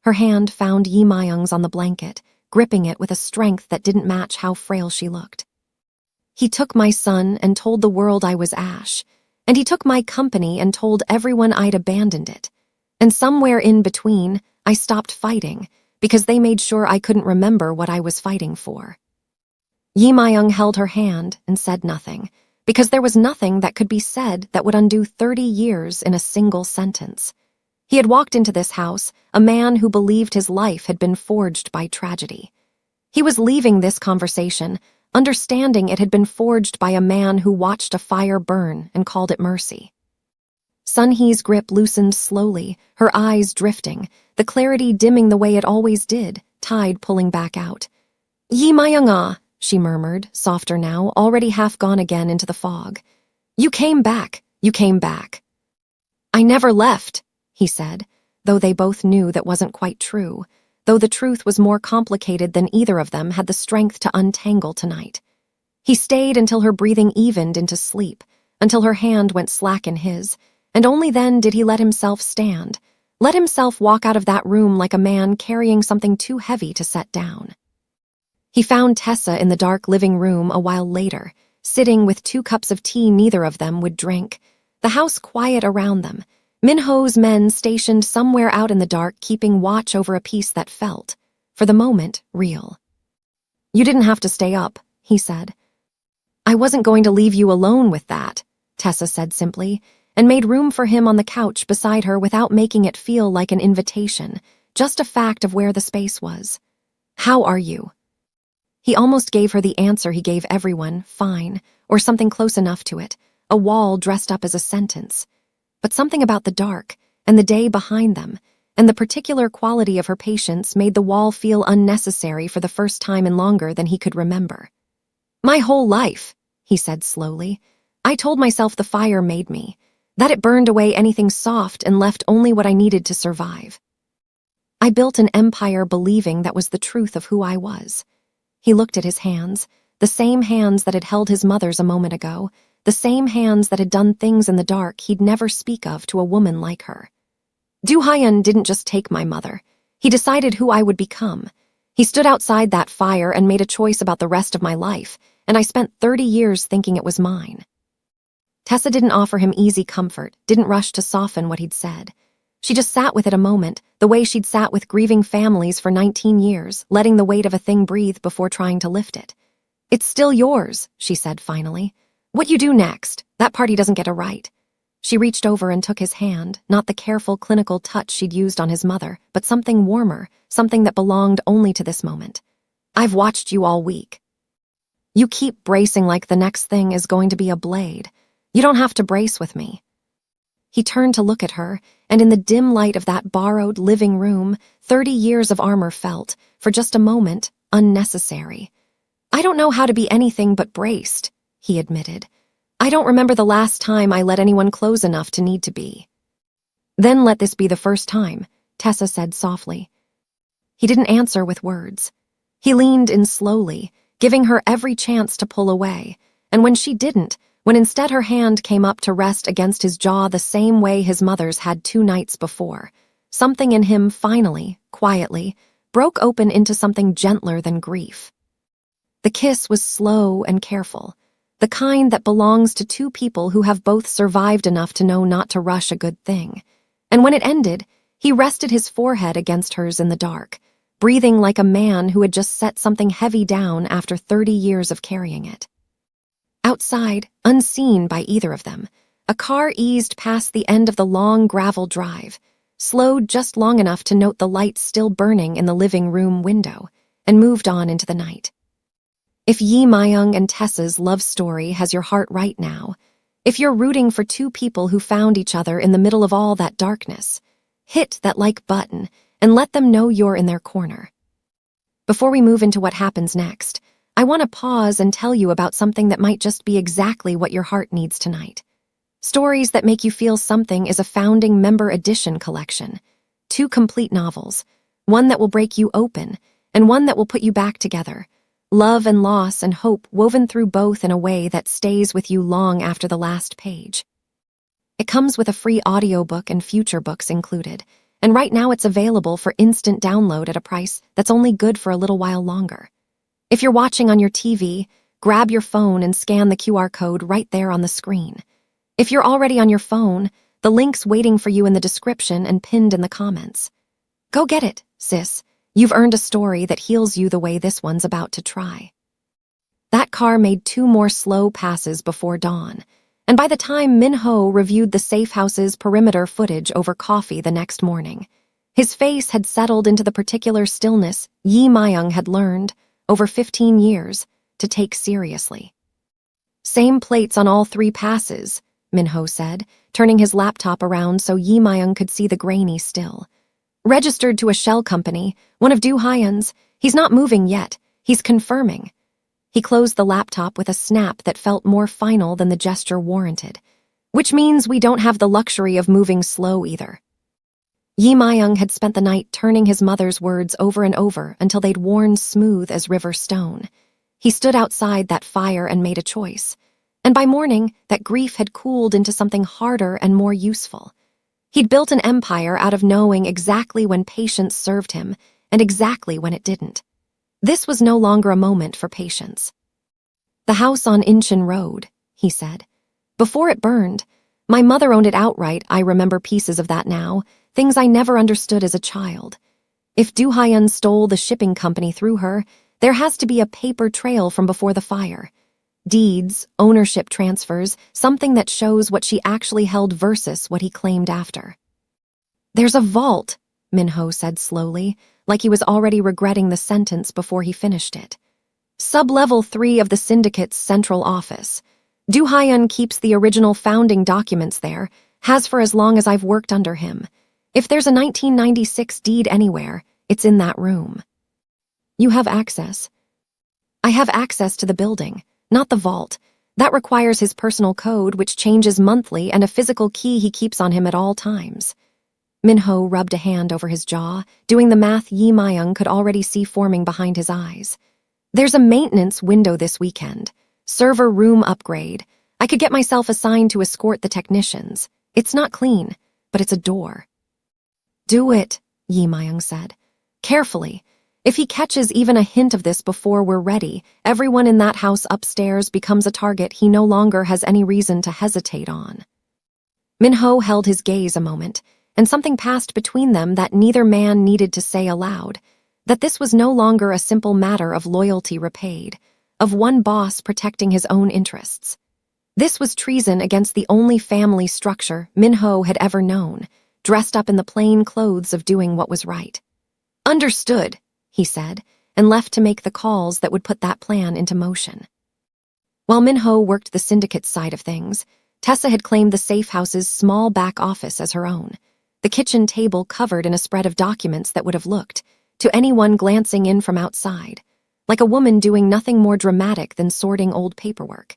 Her hand found Yi Myung's on the blanket, gripping it with a strength that didn't match how frail she looked. "He took my son and told the world I was ash. And he took my company and told everyone I'd abandoned it. And somewhere in between, I stopped fighting, because they made sure I couldn't remember what I was fighting for." Yi Myung held her hand and said nothing, because there was nothing that could be said that would undo 30 years in a single sentence. He had walked into this house, a man who believed his life had been forged by tragedy. He was leaving this conversation, understanding it had been forged by a man who watched a fire burn and called it mercy. Sunhee's grip loosened slowly, her eyes drifting, the clarity dimming the way it always did, tide pulling back out. "Yi Myung-ah," she murmured, softer now, already half gone again into the fog. You came back. "I never left," he said, though they both knew that wasn't quite true, though the truth was more complicated than either of them had the strength to untangle tonight. He stayed until her breathing evened into sleep, until her hand went slack in his, and only then did he let himself stand, let himself walk out of that room like a man carrying something too heavy to set down. He found Tessa in the dark living room a while later, sitting with 2 cups of tea neither of them would drink, the house quiet around them, Minho's men stationed somewhere out in the dark keeping watch over a peace that felt, for the moment, real. "You didn't have to stay up," he said. "I wasn't going to leave you alone with that," Tessa said simply, and made room for him on the couch beside her without making it feel like an invitation, just a fact of where the space was. "How are you?" He almost gave her the answer he gave everyone, fine, or something close enough to it, a wall dressed up as a sentence. But something about the dark, and the day behind them, and the particular quality of her patience made the wall feel unnecessary for the first time in longer than he could remember. "My whole life," he said slowly. "I told myself the fire made me, that it burned away anything soft and left only what I needed to survive. I built an empire believing that was the truth of who I was." He looked at his hands, the same hands that had held his mother's a moment ago, the same hands that had done things in the dark he'd never speak of to a woman like her. "Do-hyun didn't just take my mother. He decided who I would become. He stood outside that fire and made a choice about the rest of my life, and I spent 30 years thinking it was mine." Tessa didn't offer him easy comfort, didn't rush to soften what he'd said. She just sat with it a moment, the way she'd sat with grieving families for 19 years, letting the weight of a thing breathe before trying to lift it. "It's still yours," she said finally. "What you do next, that party doesn't get a right." She reached over and took his hand, not the careful clinical touch she'd used on his mother, but something warmer, something that belonged only to this moment. "I've watched you all week. You keep bracing like the next thing is going to be a blade. You don't have to brace with me." He turned to look at her, and in the dim light of that borrowed living room, 30 years of armor felt, for just a moment, unnecessary. "I don't know how to be anything but braced," he admitted. "I don't remember the last time I let anyone close enough to need to be." "Then let this be the first time," Tessa said softly. He didn't answer with words. He leaned in slowly, giving her every chance to pull away, and when she didn't, when instead her hand came up to rest against his jaw the same way his mother's had 2 nights before, something in him finally, quietly, broke open into something gentler than grief. The kiss was slow and careful. the kind that belongs to two people who have both survived enough to know not to rush a good thing. And when it ended, he rested his forehead against hers in the dark, breathing like a man who had just set something heavy down after 30 years of carrying it. Outside, unseen by either of them, a car eased past the end of the long gravel drive, slowed just long enough to note the lights still burning in the living room window, and moved on into the night. If Yi Myung and Tessa's love story has your heart right now, if you're rooting for two people who found each other in the middle of all that darkness, hit that like button and let them know you're in their corner. Before we move into what happens next, I want to pause and tell you about something that might just be exactly what your heart needs tonight. Stories That Make You Feel Something is a founding member edition collection. 2 complete novels, one that will break you open and one that will put you back together. Love and loss and hope woven through both in a way that stays with you long after the last page. It comes with a free audiobook and future books included, and right now it's available for instant download at a price that's only good for a little while longer. If you're watching on your TV, grab your phone and scan the QR code right there on the screen. If you're already on your phone, the link's waiting for you in the description and pinned in the comments. Go get it, sis. You've earned a story that heals you the way this one's about to try. That car made 2 more slow passes before dawn, and by the time Min-ho reviewed the safe house's perimeter footage over coffee the next morning, his face had settled into the particular stillness Yi Myung had learned, over 15 years, to take seriously. Same plates on all 3 passes, Min-ho said, turning his laptop around so Yi Myung could see the grainy still. Registered to a shell company, one of Do Hyun's. He's not moving yet. He's confirming. He closed the laptop with a snap that felt more final than the gesture warranted, which means we don't have the luxury of moving slow either. Yi Myung had spent the night turning his mother's words over and over until they'd worn smooth as river stone. He stood outside that fire and made a choice, and by morning, that grief had cooled into something harder and more useful. He'd built an empire out of knowing exactly when patience served him and exactly when it didn't. This was no longer a moment for patience. The house on Incheon Road, he said. Before it burned, my mother owned it outright. I remember pieces of that now, things I never understood as a child. If Do Hyun stole the shipping company through her, there has to be a paper trail from before the fire. Deeds, ownership transfers, something that shows what she actually held versus what he claimed after. There's a vault, Min-ho said slowly, like he was already regretting the sentence before he finished it. Sub-level 3 of the syndicate's central office. Do Hyun keeps the original founding documents there, has for as long as I've worked under him. If there's a 1996 deed anywhere, it's in that room. You have access. I have access to the building, not the vault. That requires his personal code, which changes monthly, and a physical key he keeps on him at all times. Min-ho rubbed a hand over his jaw, doing the math Yi Myung could already see forming behind his eyes. There's a maintenance window this weekend. Server room upgrade. I could get myself assigned to escort the technicians. It's not clean, but it's a door. Do it, Yi Myung said. Carefully. If he catches even a hint of this before we're ready, everyone in that house upstairs becomes a target he no longer has any reason to hesitate on. Min-ho held his gaze a moment, and something passed between them that neither man needed to say aloud, that this was no longer a simple matter of loyalty repaid, of one boss protecting his own interests. This was treason against the only family structure Min-ho had ever known, dressed up in the plain clothes of doing what was right. Understood, he said, and left to make the calls that would put that plan into motion. While Min-ho worked the syndicate's side of things, Tessa had claimed the safe house's small back office as her own, the kitchen table covered in a spread of documents that would have looked, to anyone glancing in from outside, like a woman doing nothing more dramatic than sorting old paperwork.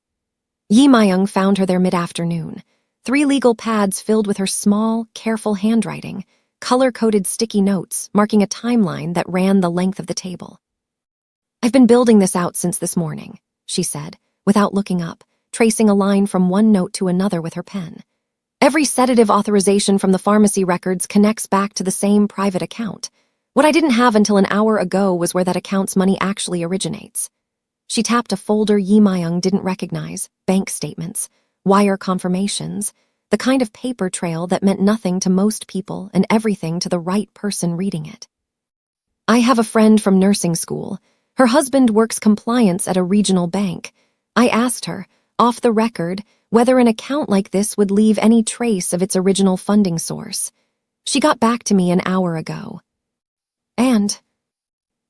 Yi Myung found her there mid-afternoon, 3 legal pads filled with her small, careful handwriting, color-coded sticky notes marking a timeline that ran the length of the table. I've been building this out since this morning, she said, without looking up, tracing a line from one note to another with her pen. Every sedative authorization from the pharmacy records connects back to the same private account. What I didn't have until an hour ago was where that account's money actually originates. She tapped a folder Yi Myung didn't recognize, bank statements, wire confirmations, the kind of paper trail that meant nothing to most people and everything to the right person reading it. I have a friend from nursing school. Her husband works compliance at a regional bank. I asked her, off the record, whether an account like this would leave any trace of its original funding source. She got back to me an hour ago. And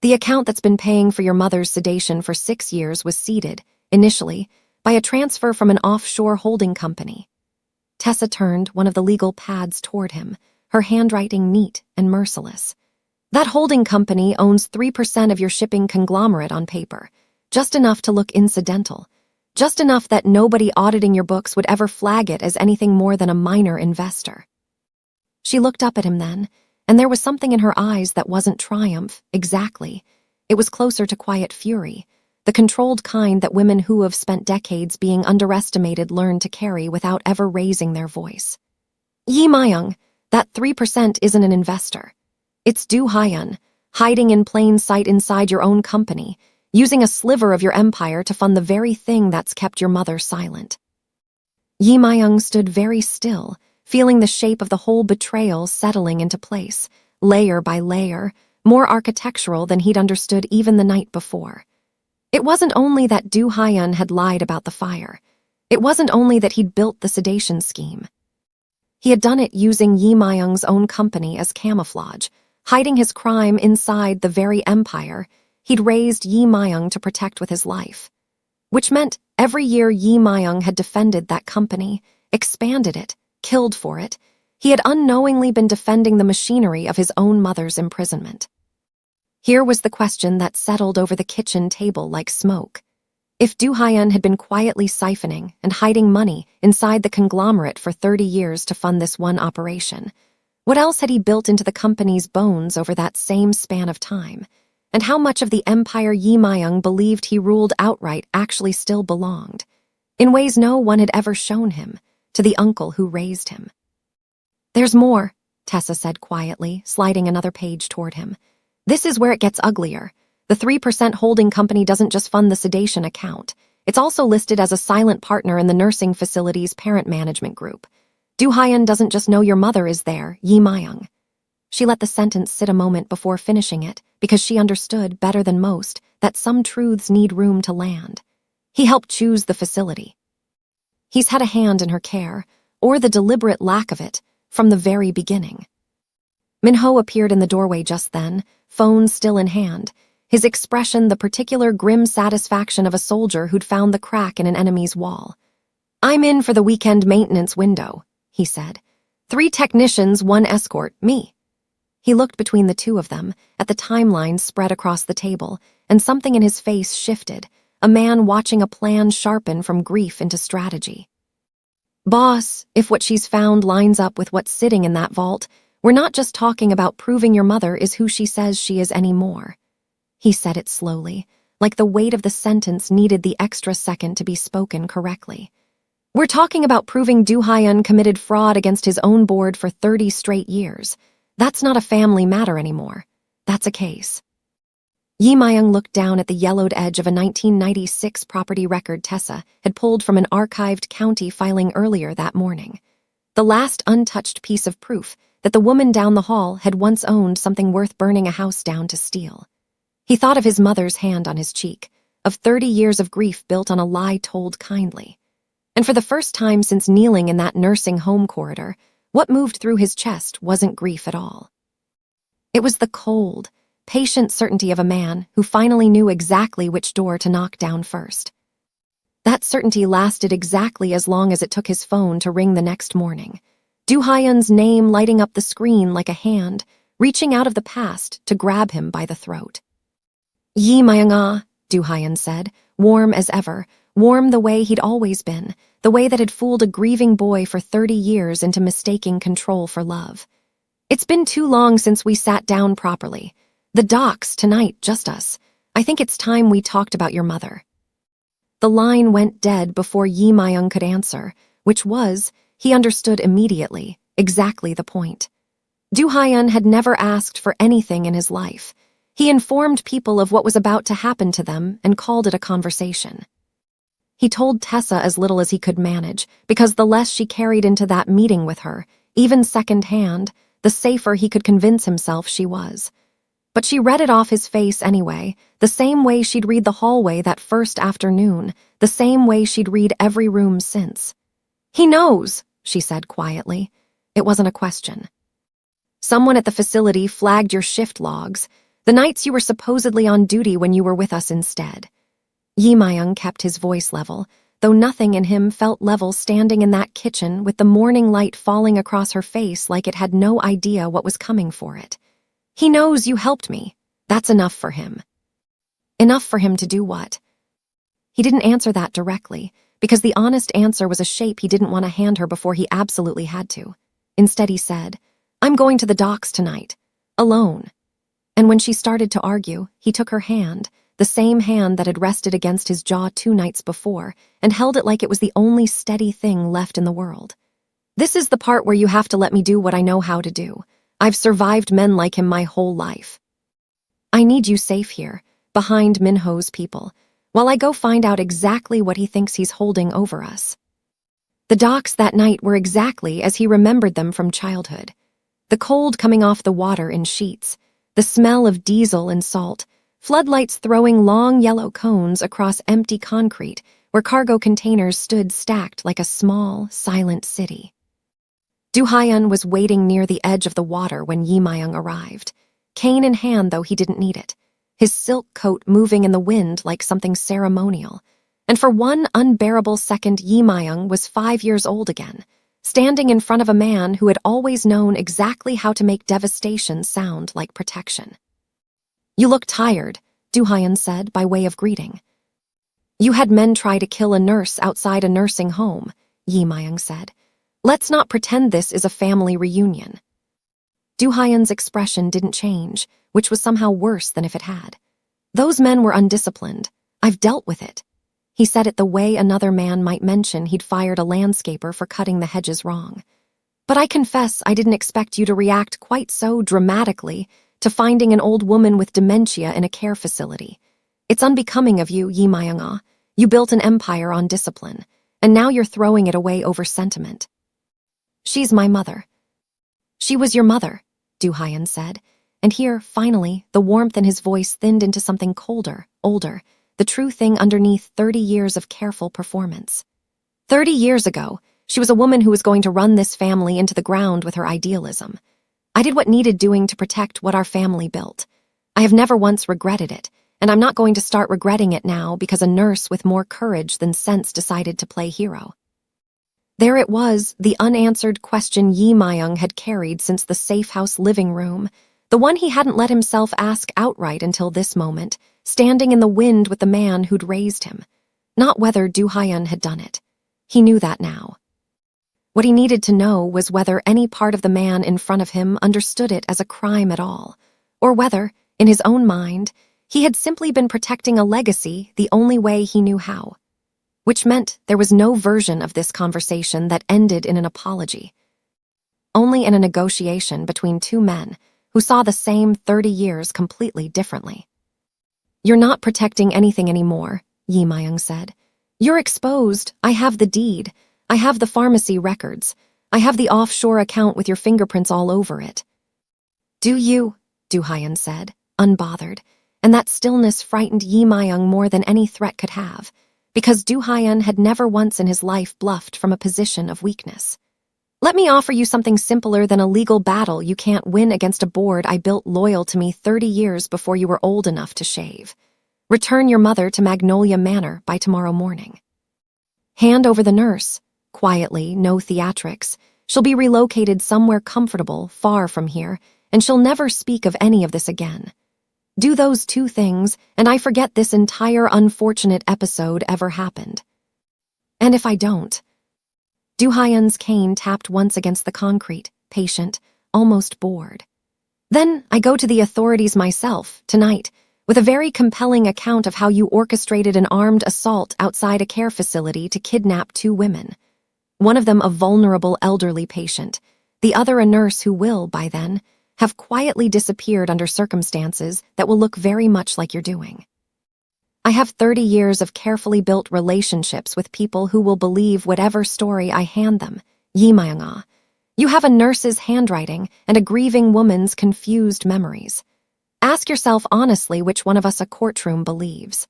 the account that's been paying for your mother's sedation for 6 years was seeded, initially, by a transfer from an offshore holding company. Tessa turned one of the legal pads toward him, her handwriting neat and merciless. That holding company owns 3% of your shipping conglomerate on paper, just enough to look incidental, just enough that nobody auditing your books would ever flag it as anything more than a minor investor. She looked up at him then, and there was something in her eyes that wasn't triumph, exactly. It was closer to quiet fury, the controlled kind that women who have spent decades being underestimated learn to carry without ever raising their voice. Yi Myung, that 3% isn't an investor. It's Do Hyun, hiding in plain sight inside your own company, using a sliver of your empire to fund the very thing that's kept your mother silent. Yi Myung stood very still, feeling the shape of the whole betrayal settling into place, layer by layer, more architectural than he'd understood even the night before. It wasn't only that Do Hyun had lied about the fire. It wasn't only that he'd built the sedation scheme. He had done it using Yi Myung's own company as camouflage, hiding his crime inside the very empire he'd raised Yi Myung to protect with his life. Which meant every year Yi Myung had defended that company, expanded it, killed for it, he had unknowingly been defending the machinery of his own mother's imprisonment. Here was the question that settled over the kitchen table like smoke. If Do Hyun had been quietly siphoning and hiding money inside the conglomerate for 30 years to fund this one operation, what else had he built into the company's bones over that same span of time? And how much of the empire Yi Myung believed he ruled outright actually still belonged, in ways no one had ever shown him, to the uncle who raised him? There's more, Tessa said quietly, sliding another page toward him. This is where it gets uglier. The 3% holding company doesn't just fund the sedation account. It's also listed as a silent partner in the nursing facility's parent management group. Do Hyun doesn't just know your mother is there, Yi Myung. She let the sentence sit a moment before finishing it, because she understood, better than most, that some truths need room to land. He helped choose the facility. He's had a hand in her care, or the deliberate lack of it, from the very beginning. Minho appeared in the doorway just then, phone still in hand, his expression the particular grim satisfaction of a soldier who'd found the crack in an enemy's wall. I'm in for the weekend maintenance window, he said. 3 technicians, 1 escort, me. He looked between the two of them, at the timeline spread across the table, and something in his face shifted, a man watching a plan sharpen from grief into strategy. Boss, if what she's found lines up with what's sitting in that vault, we're not just talking about proving your mother is who she says she is anymore. He said it slowly, like the weight of the sentence needed the extra second to be spoken correctly. We're talking about proving Do Hyun committed fraud against his own board for 30 straight years. That's not a family matter anymore. That's a case. Yi Myung looked down at the yellowed edge of a 1996 property record Tessa had pulled from an archived county filing earlier that morning. The last untouched piece of proof that the woman down the hall had once owned something worth burning a house down to steal. He thought of his mother's hand on his cheek, of 30 years of grief built on a lie told kindly. And for the first time since kneeling in that nursing home corridor, what moved through his chest wasn't grief at all. It was the cold, patient certainty of a man who finally knew exactly which door to knock down first. That certainty lasted exactly as long as it took his phone to ring the next morning, Do Hyun's name lighting up the screen like a hand, reaching out of the past to grab him by the throat. Yi Myung-ah, Do Hyun said, warm as ever, warm the way he'd always been, the way that had fooled a grieving boy for 30 years into mistaking control for love. It's been too long since we sat down properly. The docs, tonight, just us. I think it's time we talked about your mother. The line went dead before Yi Myung could answer, which was, he understood immediately, exactly the point. Do Hyun had never asked for anything in his life. He informed people of what was about to happen to them and called it a conversation. He told Tessa as little as he could manage, because the less she carried into that meeting with her, even secondhand, the safer he could convince himself she was. But she read it off his face anyway, the same way she'd read the hallway that first afternoon, the same way she'd read every room since. "He knows," she said quietly. It wasn't a question. "Someone at the facility flagged your shift logs, the nights you were supposedly on duty when you were with us instead." Yi Myung kept his voice level, though nothing in him felt level standing in that kitchen with the morning light falling across her face like it had no idea what was coming for it. "He knows you helped me. That's enough for him." Enough for him to do what? He didn't answer that directly, because the honest answer was a shape he didn't want to hand her before he absolutely had to. Instead he said, "I'm going to the docks tonight. Alone." And when she started to argue, he took her hand, the same hand that had rested against his jaw 2 nights before, and held it like it was the only steady thing left in the world. "This is the part where you have to let me do what I know how to do. I've survived men like him my whole life. I need you safe here, behind Minho's people, while I go find out exactly what he thinks he's holding over us." The docks that night were exactly as he remembered them from childhood. The cold coming off the water in sheets, the smell of diesel and salt, floodlights throwing long yellow cones across empty concrete where cargo containers stood stacked like a small, silent city. Do Hyun was waiting near the edge of the water when Yi Myung arrived, cane in hand though he didn't need it, his silk coat moving in the wind like something ceremonial. And for one unbearable second, Yi Myung was 5 years old again, standing in front of a man who had always known exactly how to make devastation sound like protection. "You look tired," Do Hyun said by way of greeting. "You had men try to kill a nurse outside a nursing home," Yi Myung said. "Let's not pretend this is a family reunion." Do Hyun's expression didn't change, which was somehow worse than if it had. "Those men were undisciplined. I've dealt with it." He said it the way another man might mention he'd fired a landscaper for cutting the hedges wrong. "But I confess I didn't expect you to react quite so dramatically to finding an old woman with dementia in a care facility. It's unbecoming of you, Yi Myung-ah. You built an empire on discipline, and now you're throwing it away over sentiment." "She's my mother." "She was your mother," Do Hyun said, and here, finally, the warmth in his voice thinned into something colder, older, the true thing underneath 30 years of careful performance. 30 years ago, she was a woman who was going to run this family into the ground with her idealism. I did what needed doing to protect what our family built. I have never once regretted it, and I'm not going to start regretting it now because a nurse with more courage than sense decided to play hero. There it was, the unanswered question Yi Myung had carried since the safe house living room, the one he hadn't let himself ask outright until this moment, standing in the wind with the man who'd raised him. Not whether Do Hyun had done it. He knew that now. What he needed to know was whether any part of the man in front of him understood it as a crime at all, or whether, in his own mind, he had simply been protecting a legacy the only way he knew how. Which meant there was no version of this conversation that ended in an apology. Only in a negotiation between 2 men who saw the same 30 years completely differently. "You're not protecting anything anymore," Yi Myung said. "You're exposed. I have the deed. I have the pharmacy records. I have the offshore account with your fingerprints all over it." "Do you?" Do Hyun said, unbothered, and that stillness frightened Yi Myung more than any threat could have, because Do Hyun had never once in his life bluffed from a position of weakness. "Let me offer you something simpler than a legal battle you can't win against a board I built loyal to me 30 years before you were old enough to shave. Return your mother to Magnolia Manor by tomorrow morning. Hand over the nurse. Quietly, no theatrics. She'll be relocated somewhere comfortable, far from here, and she'll never speak of any of this again. Do those 2 things, and I forget this entire unfortunate episode ever happened. And if I don't..." Do Hyun's cane tapped once against the concrete, patient, almost bored. "Then I go to the authorities myself, tonight, with a very compelling account of how you orchestrated an armed assault outside a care facility to kidnap 2 women. One of them a vulnerable elderly patient, the other a nurse who will, by then, have quietly disappeared under circumstances that will look very much like you're doing. I have 30 years of carefully built relationships with people who will believe whatever story I hand them. Yi Myung-ah. You have a nurse's handwriting and a grieving woman's confused memories. Ask yourself honestly which one of us a courtroom believes.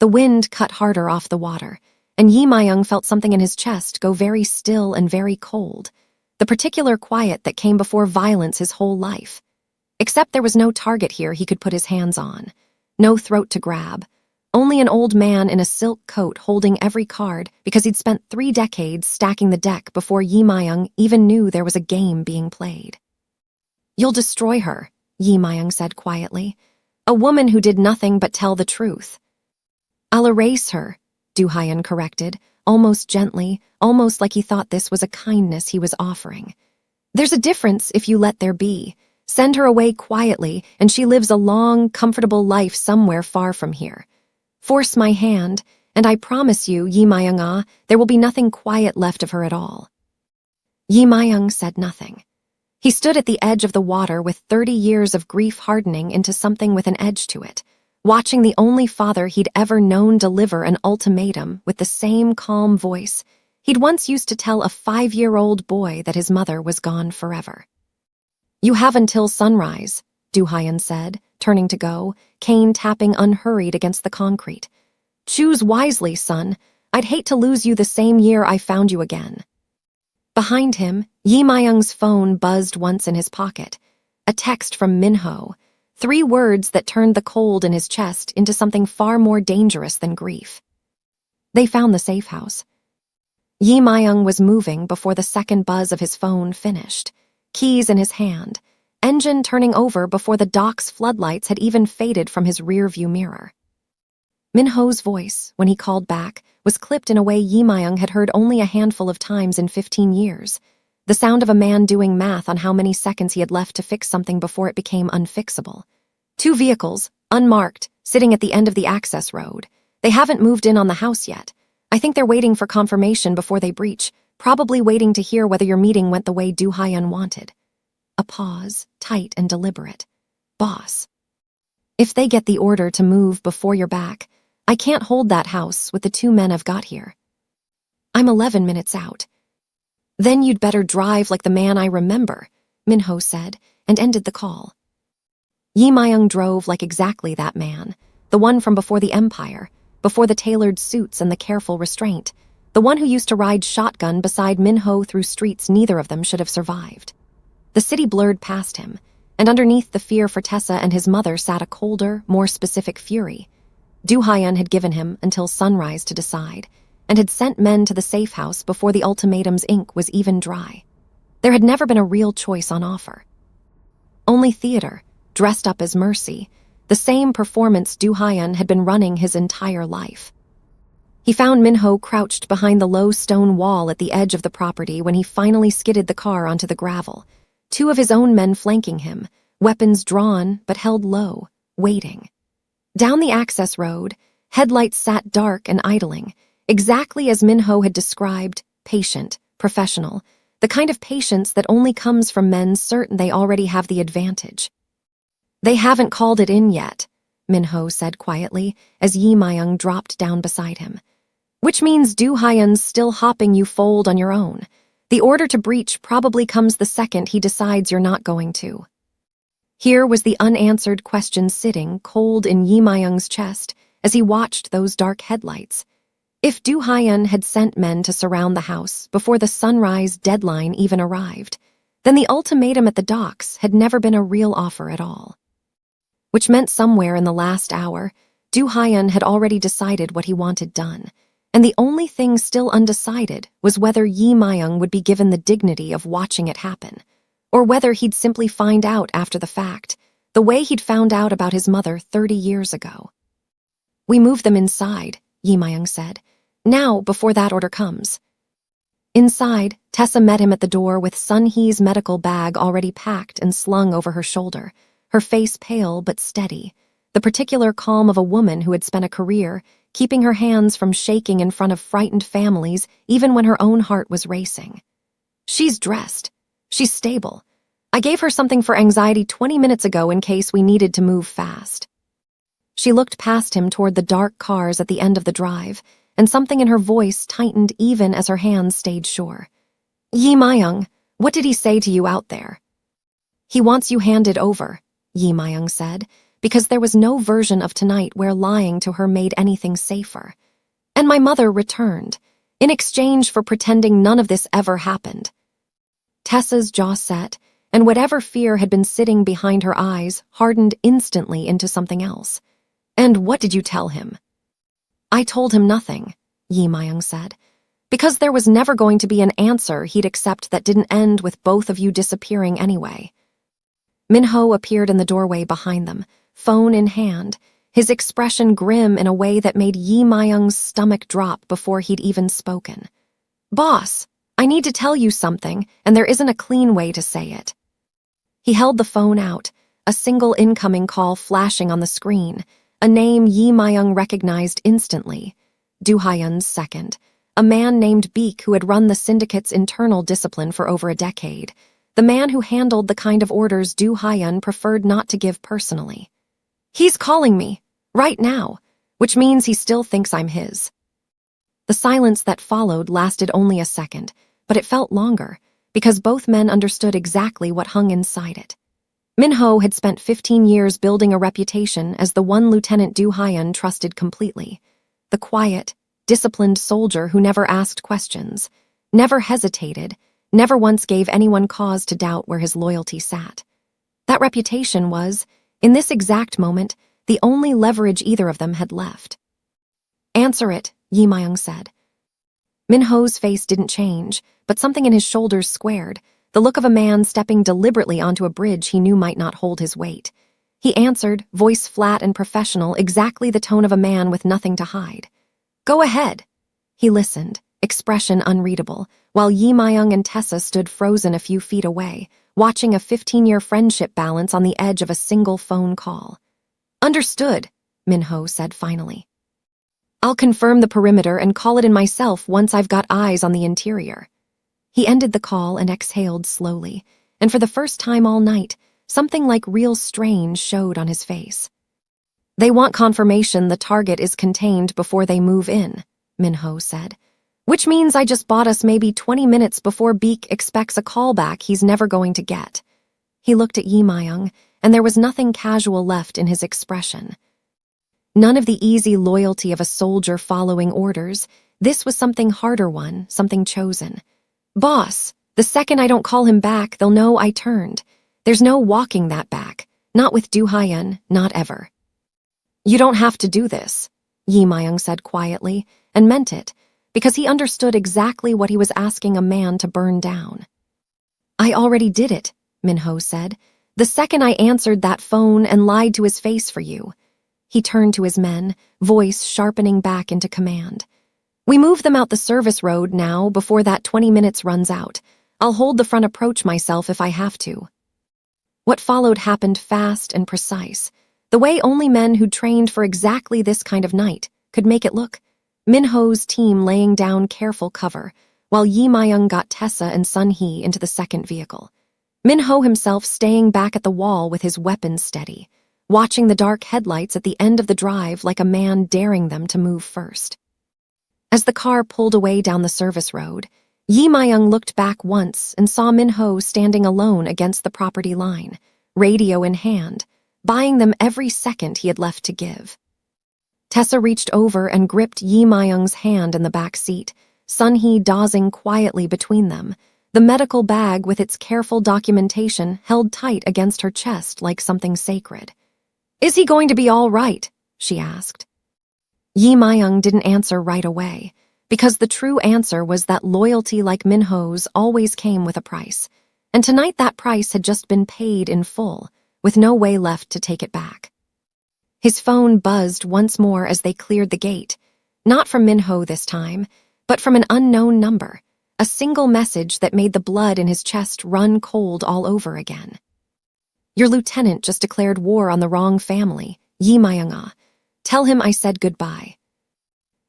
The wind cut harder off the water, and Yi Myung felt something in his chest go very still and very cold, the particular quiet that came before violence his whole life. Except there was no target here he could put his hands on, no throat to grab, only an old man in a silk coat holding every card because he'd spent 3 decades stacking the deck before Yi Myung even knew there was a game being played. You'll destroy her, Yi Myung said quietly, a woman who did nothing but tell the truth. I'll erase her, Do Hyun corrected, almost gently, almost like he thought this was a kindness he was offering. There's a difference if you let there be. Send her away quietly, and she lives a long, comfortable life somewhere far from here. Force my hand, and I promise you, Yi Myung-ah, there will be nothing quiet left of her at all. Yi Myung said nothing. He stood at the edge of the water with 30 years of grief hardening into something with an edge to it, watching the only father he'd ever known deliver an ultimatum with the same calm voice he'd once used to tell a 5-year-old boy that his mother was gone forever. You have until sunrise, Do Hyun said, turning to go, cane tapping unhurried against the concrete. Choose wisely, son. I'd hate to lose you the same year I found you again. Behind him, Yi Myung's phone buzzed once in his pocket. A text from Minho. 3 words that turned the cold in his chest into something far more dangerous than grief. They found the safe house. Yi Myung was moving before the second buzz of his phone finished. Keys in his hand, engine turning over before the dock's floodlights had even faded from his rear-view mirror. Minho's voice, when he called back, was clipped in a way Yi Myung had heard only a handful of times in 15 years. The sound of a man doing math on how many seconds he had left to fix something before it became unfixable. 2 vehicles, unmarked, sitting at the end of the access road. They haven't moved in on the house yet. I think they're waiting for confirmation before they breach, probably waiting to hear whether your meeting went the way Do Hyun wanted. A pause, tight and deliberate. Boss. If they get the order to move before you're back, I can't hold that house with the 2 men I've got here. I'm 11 minutes out. Then you'd better drive like the man I remember, Minho said, and ended the call. Yi Myung drove like exactly that man, the one from before the empire, before the tailored suits and the careful restraint, the one who used to ride shotgun beside Minho through streets neither of them should have survived. The city blurred past him, and underneath the fear for Tessa and his mother sat a colder, more specific fury. Do Hyun had given him until sunrise to decide, and had sent men to the safe house before the ultimatum's ink was even dry. There had never been a real choice on offer. Only theater, dressed up as Mercy, the same performance Do Hyun had been running his entire life. He found Minho crouched behind the low stone wall at the edge of the property when he finally skidded the car onto the gravel, 2 of his own men flanking him, weapons drawn but held low, waiting. Down the access road, headlights sat dark and idling, exactly as Minho had described, patient, professional, the kind of patience that only comes from men certain they already have the advantage. They haven't called it in yet, Minho said quietly as Yi Myung dropped down beside him. Which means Do Hyun's still hopping you fold on your own. The order to breach probably comes the second he decides you're not going to. Here was the unanswered question sitting cold in Yi Myung's chest as he watched those dark headlights. If Do Hyun had sent men to surround the house before the sunrise deadline even arrived, then the ultimatum at the docks had never been a real offer at all. Which meant somewhere in the last hour, Do Hyun had already decided what he wanted done, and the only thing still undecided was whether Yi Myung would be given the dignity of watching it happen, or whether he'd simply find out after the fact, the way he'd found out about his mother 30 years ago. We moved them inside, Yi Myung said. Now, before that order comes. Inside, Tessa met him at the door with Sun Hee's medical bag already packed and slung over her shoulder, her face pale but steady, the particular calm of a woman who had spent a career keeping her hands from shaking in front of frightened families even when her own heart was racing. She's dressed. She's stable. I gave her something for anxiety 20 minutes ago in case we needed to move fast. She looked past him toward the dark cars at the end of the drive, and something in her voice tightened even as her hands stayed sure. Yi Myung, what did he say to you out there? He wants you handed over, Yi Myung said, because there was no version of tonight where lying to her made anything safer. And my mother returned, in exchange for pretending none of this ever happened. Tessa's jaw set, and whatever fear had been sitting behind her eyes hardened instantly into something else. And what did you tell him? I told him nothing, Yi Myung said, because there was never going to be an answer he'd accept that didn't end with both of you disappearing anyway. Minho appeared in the doorway behind them, phone in hand, his expression grim in a way that made Yi Myung's stomach drop before he'd even spoken. Boss, I need to tell you something, and there isn't a clean way to say it. He held the phone out, a single incoming call flashing on the screen, a name Yi Myung recognized instantly. Do Hyun's second, a man named Beek who had run the syndicate's internal discipline for over a decade, the man who handled the kind of orders Do Hyun preferred not to give personally. He's calling me, right now, which means he still thinks I'm his. The silence that followed lasted only a second, but it felt longer, because both men understood exactly what hung inside it. Minho had spent 15 years building a reputation as the one Lieutenant Do Hyun trusted completely. The quiet, disciplined soldier who never asked questions, never hesitated, never once gave anyone cause to doubt where his loyalty sat. That reputation was, in this exact moment, the only leverage either of them had left. Answer it, Yi Myung said. Minho's face didn't change, but something in his shoulders squared, the look of a man stepping deliberately onto a bridge he knew might not hold his weight. He answered, voice flat and professional, exactly the tone of a man with nothing to hide. Go ahead. He listened, expression unreadable, while Yi Myung and Tessa stood frozen a few feet away, watching a 15-year friendship balance on the edge of a single phone call. Understood, Minho said finally. I'll confirm the perimeter and call it in myself once I've got eyes on the interior. He ended the call and exhaled slowly, and for the first time all night, something like real strain showed on his face. They want confirmation the target is contained before they move in, Minho said, which means I just bought us maybe 20 minutes before Beek expects a callback he's never going to get. He looked at Yi Myung, and there was nothing casual left in his expression. None of the easy loyalty of a soldier following orders. This was something harder one, something chosen. Boss, the second I don't call him back, they'll know I turned. There's no walking that back. Not with Do Hyun, not ever. You don't have to do this, Yi Myung said quietly, and meant it, because he understood exactly what he was asking a man to burn down. I already did it, Minho said, the second I answered that phone and lied to his face for you. He turned to his men, voice sharpening back into command. We move them out the service road now before that 20 minutes runs out. I'll hold the front approach myself if I have to. What followed happened fast and precise, the way only men who trained for exactly this kind of night could make it look. Minho's team laying down careful cover, while Yi Myung got Tessa and Sun Hee into the second vehicle. Minho himself staying back at the wall with his weapons steady, watching the dark headlights at the end of the drive like a man daring them to move first. As the car pulled away down the service road, Yi Myung looked back once and saw Minho standing alone against the property line, radio in hand, buying them every second he had left to give. Tessa reached over and gripped Yi Myung's hand in the back seat, Sun Hee dozing quietly between them, the medical bag with its careful documentation held tight against her chest like something sacred. Is he going to be all right? She asked. Yi Myung didn't answer right away, because the true answer was that loyalty like Minho's always came with a price, and tonight that price had just been paid in full, with no way left to take it back. His phone buzzed once more as they cleared the gate, not from Minho this time, but from an unknown number, a single message that made the blood in his chest run cold all over again. Your lieutenant just declared war on the wrong family, Yi Myung. Tell him I said goodbye.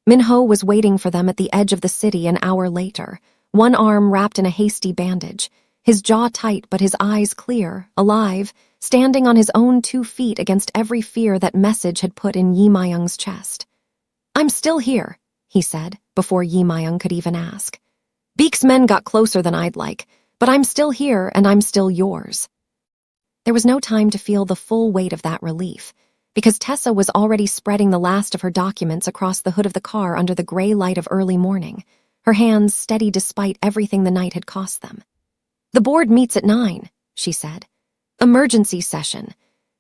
Minho was waiting for them at the edge of the city an hour later, one arm wrapped in a hasty bandage, his jaw tight but his eyes clear, alive, standing on his own 2 feet against every fear that message had put in Yi Mayung's chest. "I'm still here," he said, before Yi Mayung could even ask. "Beek's men got closer than I'd like, but I'm still here and I'm still yours." There was no time to feel the full weight of that relief, because Tessa was already spreading the last of her documents across the hood of the car under the gray light of early morning, her hands steady despite everything the night had cost them. "The board meets at 9, she said. "Emergency session.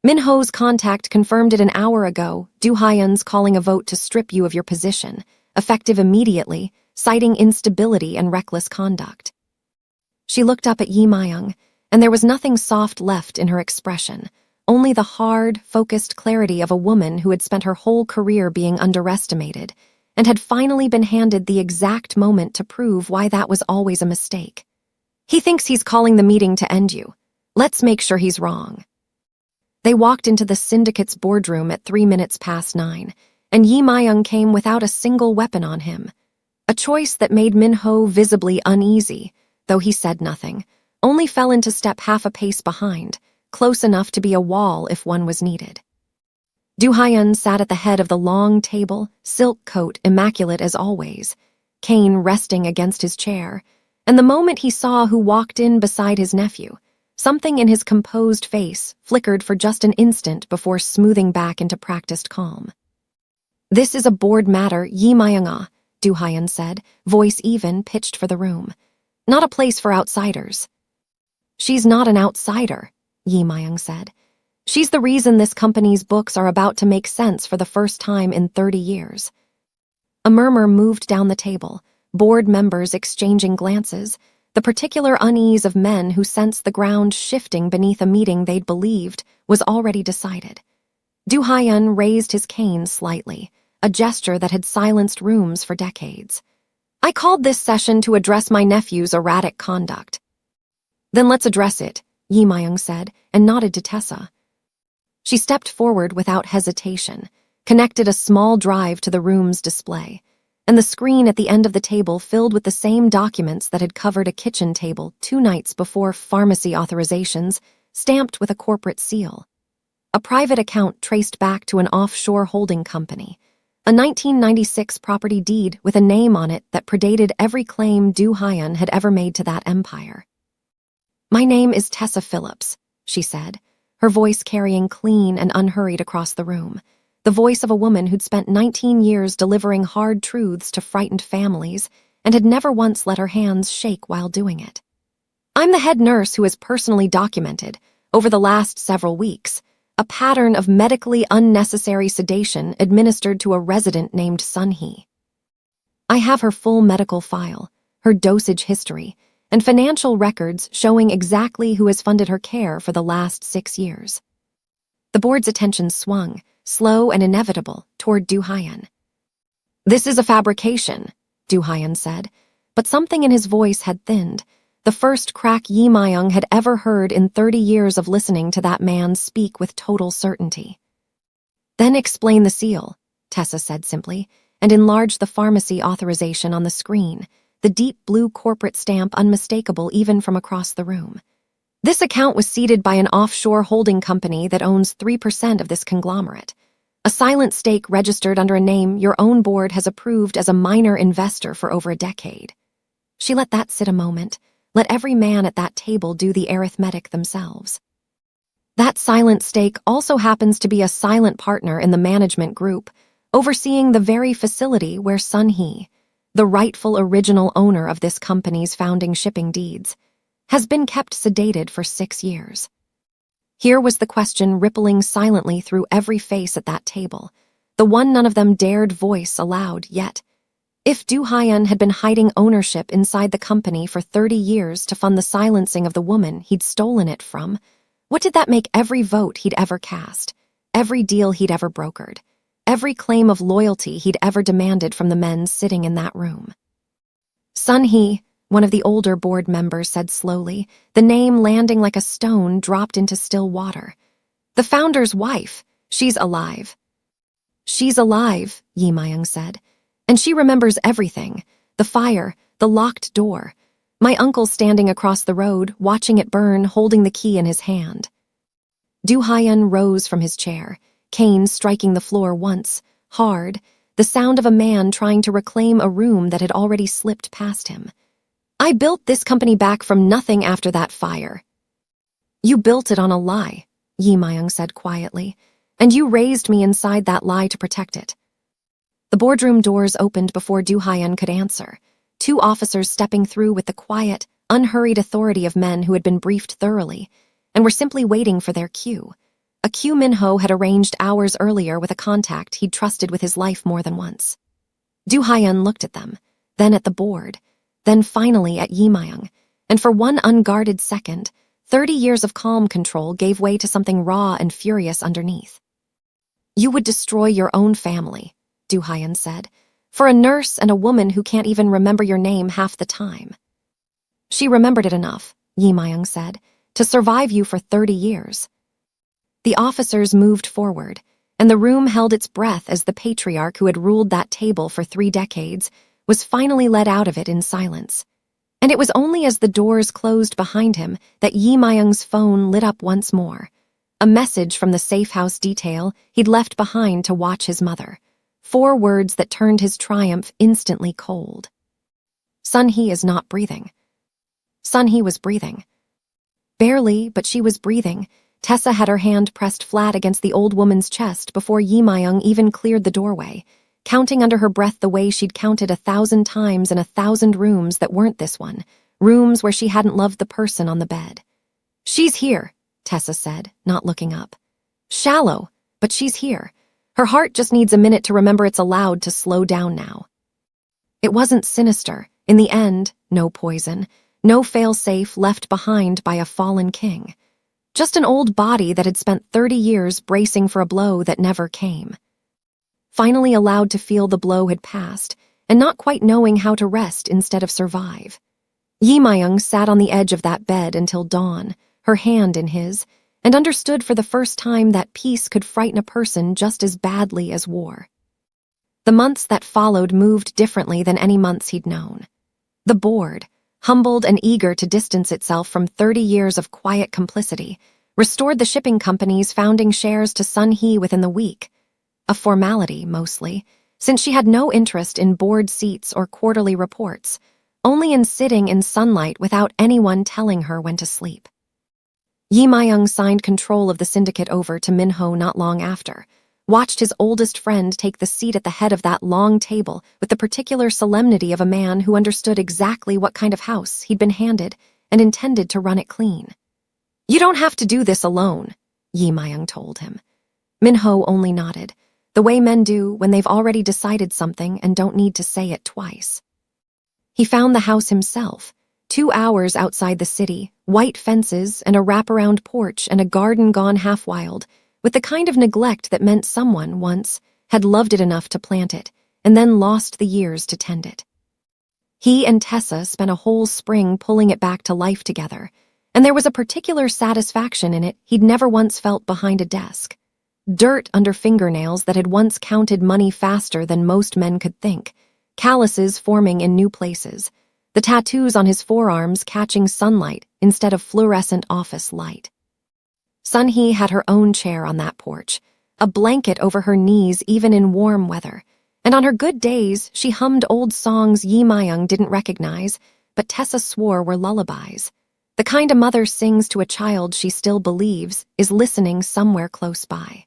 Minho's contact confirmed it an hour ago. Do Hyun's calling a vote to strip you of your position, effective immediately, citing instability and reckless conduct." She looked up at Yi Mayung, and there was nothing soft left in her expression, only the hard, focused clarity of a woman who had spent her whole career being underestimated and had finally been handed the exact moment to prove why that was always a mistake. "He thinks he's calling the meeting to end you. Let's make sure he's wrong." They walked into the syndicate's boardroom at 9:03, and Yi Mayung came without a single weapon on him, a choice that made Minho visibly uneasy, though he said nothing, only fell into step half a pace behind, close enough to be a wall if one was needed. Do Hyun sat at the head of the long table, silk coat immaculate as always, cane resting against his chair, and the moment he saw who walked in beside his nephew, something in his composed face flickered for just an instant before smoothing back into practiced calm. "This is a board matter, Yi Mayung-ah," Do Hyun said, voice even, pitched for the room. "Not a place for outsiders." "She's not an outsider," Yi Mayung said. "She's the reason this company's books are about to make sense for the first time in 30 years. A murmur moved down the table, board members exchanging glances, the particular unease of men who sensed the ground shifting beneath a meeting they'd believed was already decided. Do Hyun raised his cane slightly, a gesture that had silenced rooms for decades. "I called this session to address my nephew's erratic conduct." "Then let's address it," Yi Mayung said, and nodded to Tessa. She stepped forward without hesitation, connected a small drive to the room's display, and the screen at the end of the table filled with the same documents that had covered a kitchen table 2 nights before pharmacy authorizations, stamped with a corporate seal. A private account traced back to an offshore holding company, a 1996 property deed with a name on it that predated every claim Do Hyun had ever made to that empire. "My name is Tessa Phillips," she said, her voice carrying clean and unhurried across the room, the voice of a woman who'd spent 19 years delivering hard truths to frightened families and had never once let her hands shake while doing it. "I'm the head nurse who has personally documented, over the last several weeks, a pattern of medically unnecessary sedation administered to a resident named Sun-hee. I have her full medical file, her dosage history, and financial records showing exactly who has funded her care for the last 6 years." The board's attention swung, slow and inevitable, toward Do Hyun. "This is a fabrication," Do Hyun said, but something in his voice had thinned, the first crack Yi Mayung had ever heard in 30 years of listening to that man speak with total certainty. "Then explain the seal," Tessa said simply, and enlarged the pharmacy authorization on the screen, the deep blue corporate stamp unmistakable even from across the room. "This account was seeded by an offshore holding company that owns 3% of this conglomerate. A silent stake registered under a name your own board has approved as a minor investor for over a decade." She let that sit a moment, let every man at that table do the arithmetic themselves. "That silent stake also happens to be a silent partner in the management group, overseeing the very facility where Sun-hee, the rightful original owner of this company's founding shipping deeds, has been kept sedated for 6 years. Here was the question rippling silently through every face at that table, the one none of them dared voice aloud yet. If Do Hyun had been hiding ownership inside the company for 30 years to fund the silencing of the woman he'd stolen it from, what did that make every vote he'd ever cast, every deal he'd ever brokered, every claim of loyalty he'd ever demanded from the men sitting in that room? "Sun-hee," one of the older board members said slowly, the name landing like a stone dropped into still water. "The founder's wife. She's alive." "She's alive," Yi Mayung said. "And she remembers everything, the fire, the locked door, My uncle standing across the road, watching it burn, holding the key in his hand. Do Hyun rose from his chair, cane striking the floor once, hard, the sound of a man trying to reclaim a room that had already slipped past him. I built this company back from nothing after that fire. You built it on a lie, Yi Myung said quietly, and you raised me inside that lie to protect it. The boardroom doors opened before Do Hyun could answer, two officers stepping through with the quiet, unhurried authority of men who had been briefed thoroughly and were simply waiting for their cue. A cue Minho had arranged hours earlier with a contact he'd trusted with his life more than once. Do Hyun looked at them, then at the board, then finally at Yi Myung, and for one unguarded second, 30 years of calm control gave way to something raw and furious underneath. You would destroy your own family, Do Hyun said, for a nurse and a woman who can't even remember your name half the time. She remembered it enough, Yi Myung said, to survive you for 30 years. The officers moved forward, and the room held its breath as the patriarch who had ruled that table for 3 decades was finally led out of it in silence. And it was only as the doors closed behind him that Yi Myung's phone lit up once more. A message from the safe house detail he'd left behind to watch his mother. 4 words that turned his triumph instantly cold. Sun-hee is not breathing. Sun-hee was breathing. Barely, but she was breathing. Tessa had her hand pressed flat against the old woman's chest before Yi Myung even cleared the doorway, counting under her breath the way she'd counted 1,000 times in 1,000 rooms that weren't this one, rooms where she hadn't loved the person on the bed. She's here, Tessa said, not looking up. Shallow, but she's here. Her heart just needs a minute to remember it's allowed to slow down now. It wasn't sinister. In the end, no poison, no fail-safe left behind by a fallen king. Just an old body that had spent 30 years bracing for a blow that never came. Finally allowed to feel the blow had passed, and not quite knowing how to rest instead of survive. Yi Myung sat on the edge of that bed until dawn, her hand in his, and understood for the first time that peace could frighten a person just as badly as war. The months that followed moved differently than any months he'd known. The board, humbled and eager to distance itself from 30 years of quiet complicity, restored the shipping company's founding shares to Sun-hee within the week. A formality, mostly, since she had no interest in board seats or quarterly reports, only in sitting in sunlight without anyone telling her when to sleep. Yi Myung signed control of the syndicate over to Minho not long after, watched his oldest friend take the seat at the head of that long table with the particular solemnity of a man who understood exactly what kind of house he'd been handed and intended to run it clean. You don't have to do this alone, Yi Myung told him. Minho only nodded, the way men do when they've already decided something and don't need to say it twice. He found the house himself, 2 hours outside the city, white fences and a wraparound porch and a garden gone half wild, with the kind of neglect that meant someone, once, had loved it enough to plant it, and then lost the years to tend it. He and Tessa spent a whole spring pulling it back to life together, and there was a particular satisfaction in it he'd never once felt behind a desk. Dirt under fingernails that had once counted money faster than most men could think, calluses forming in new places, the tattoos on his forearms catching sunlight instead of fluorescent office light. Sun-hee had her own chair on that porch, a blanket over her knees even in warm weather, and on her good days she hummed old songs Yi Myung didn't recognize, but Tessa swore were lullabies. The kind a mother sings to a child she still believes is listening somewhere close by.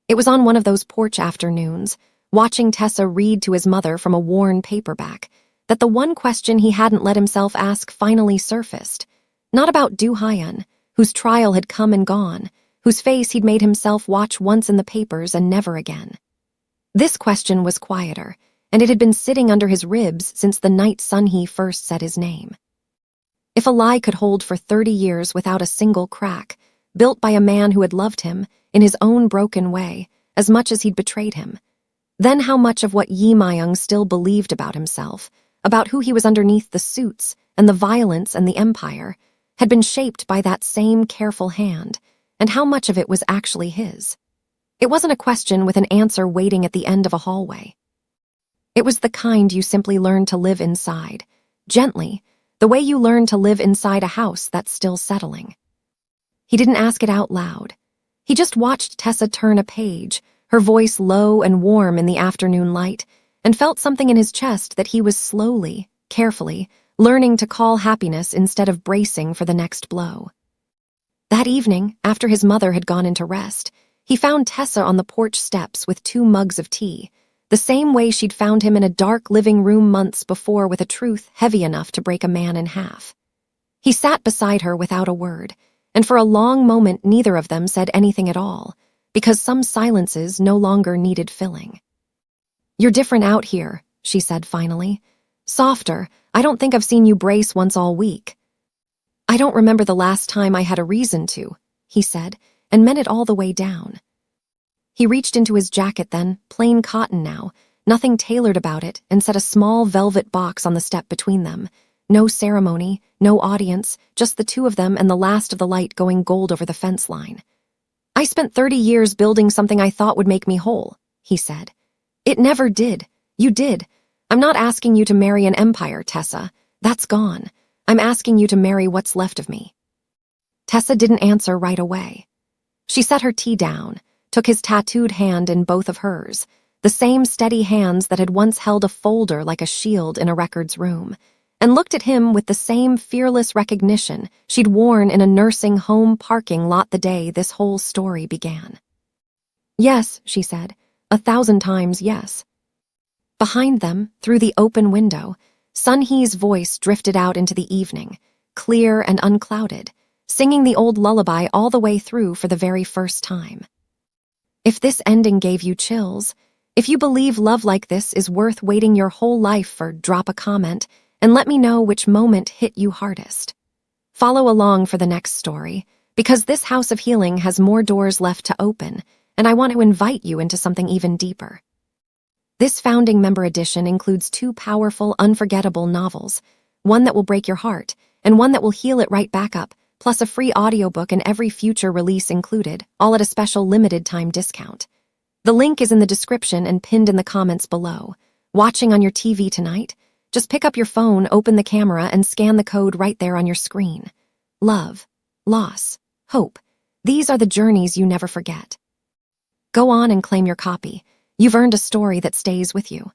It was on one of those porch afternoons, watching Tessa read to his mother from a worn paperback, that the one question he hadn't let himself ask finally surfaced. Not about Do Hyun, whose trial had come and gone, whose face he'd made himself watch once in the papers and never again. This question was quieter, and it had been sitting under his ribs since the night Sun-hee first said his name. If a lie could hold for 30 years without a single crack, built by a man who had loved him, in his own broken way, as much as he'd betrayed him, then how much of what Yi Myung still believed about himself, about who he was underneath the suits and the violence and the empire, had been shaped by that same careful hand, and how much of it was actually his. It wasn't a question with an answer waiting at the end of a hallway. It was the kind you simply learn to live inside, gently, The way you learn to live inside a house that's still settling. He didn't ask it out loud. He just watched Tessa turn a page, her voice low and warm in the afternoon light, and felt something in his chest that he was slowly, carefully, learning to call happiness instead of bracing for the next blow. That evening, after his mother had gone into rest, he found Tessa on the porch steps with 2 mugs of tea, the same way she'd found him in a dark living room months before with a truth heavy enough to break a man in half. He sat beside her without a word, and for a long moment neither of them said anything at all, because some silences no longer needed filling. "You're different out here," she said finally. "Softer. I don't think I've seen you brace once all week." "I don't remember the last time I had a reason to," he said, and meant it all the way down. He reached into his jacket then, plain cotton now, nothing tailored about it, and set a small velvet box on the step between them. No ceremony, no audience, just the 2 of them and the last of the light going gold over the fence line. "I spent 30 years building something I thought would make me whole," he said. "It never did. You did. I'm not asking you to marry an empire, Tessa. That's gone. I'm asking you to marry what's left of me." Tessa didn't answer right away. She set her tea down, took his tattooed hand in both of hers, the same steady hands that had once held a folder like a shield in a records room, and looked at him with the same fearless recognition she'd worn in a nursing home parking lot the day this whole story began. "Yes," she said, 1,000 times yes. Behind them, through the open window, Sun-hee's voice drifted out into the evening, clear and unclouded, singing the old lullaby all the way through for the very first time. "If this ending gave you chills, if you believe love like this is worth waiting your whole life for, drop a comment and let me know which moment hit you hardest. Follow along for the next story, because this house of healing has more doors left to open, and I want to invite you into something even deeper." This founding member edition includes 2 powerful, unforgettable novels, one that will break your heart, and one that will heal it right back up, plus a free audiobook and every future release included, all at a special limited-time discount. The link is in the description and pinned in the comments below. Watching on your TV tonight? Just pick up your phone, open the camera, and scan the code right there on your screen. Love, loss, hope. These are the journeys you never forget. Go on and claim your copy. You've earned a story that stays with you.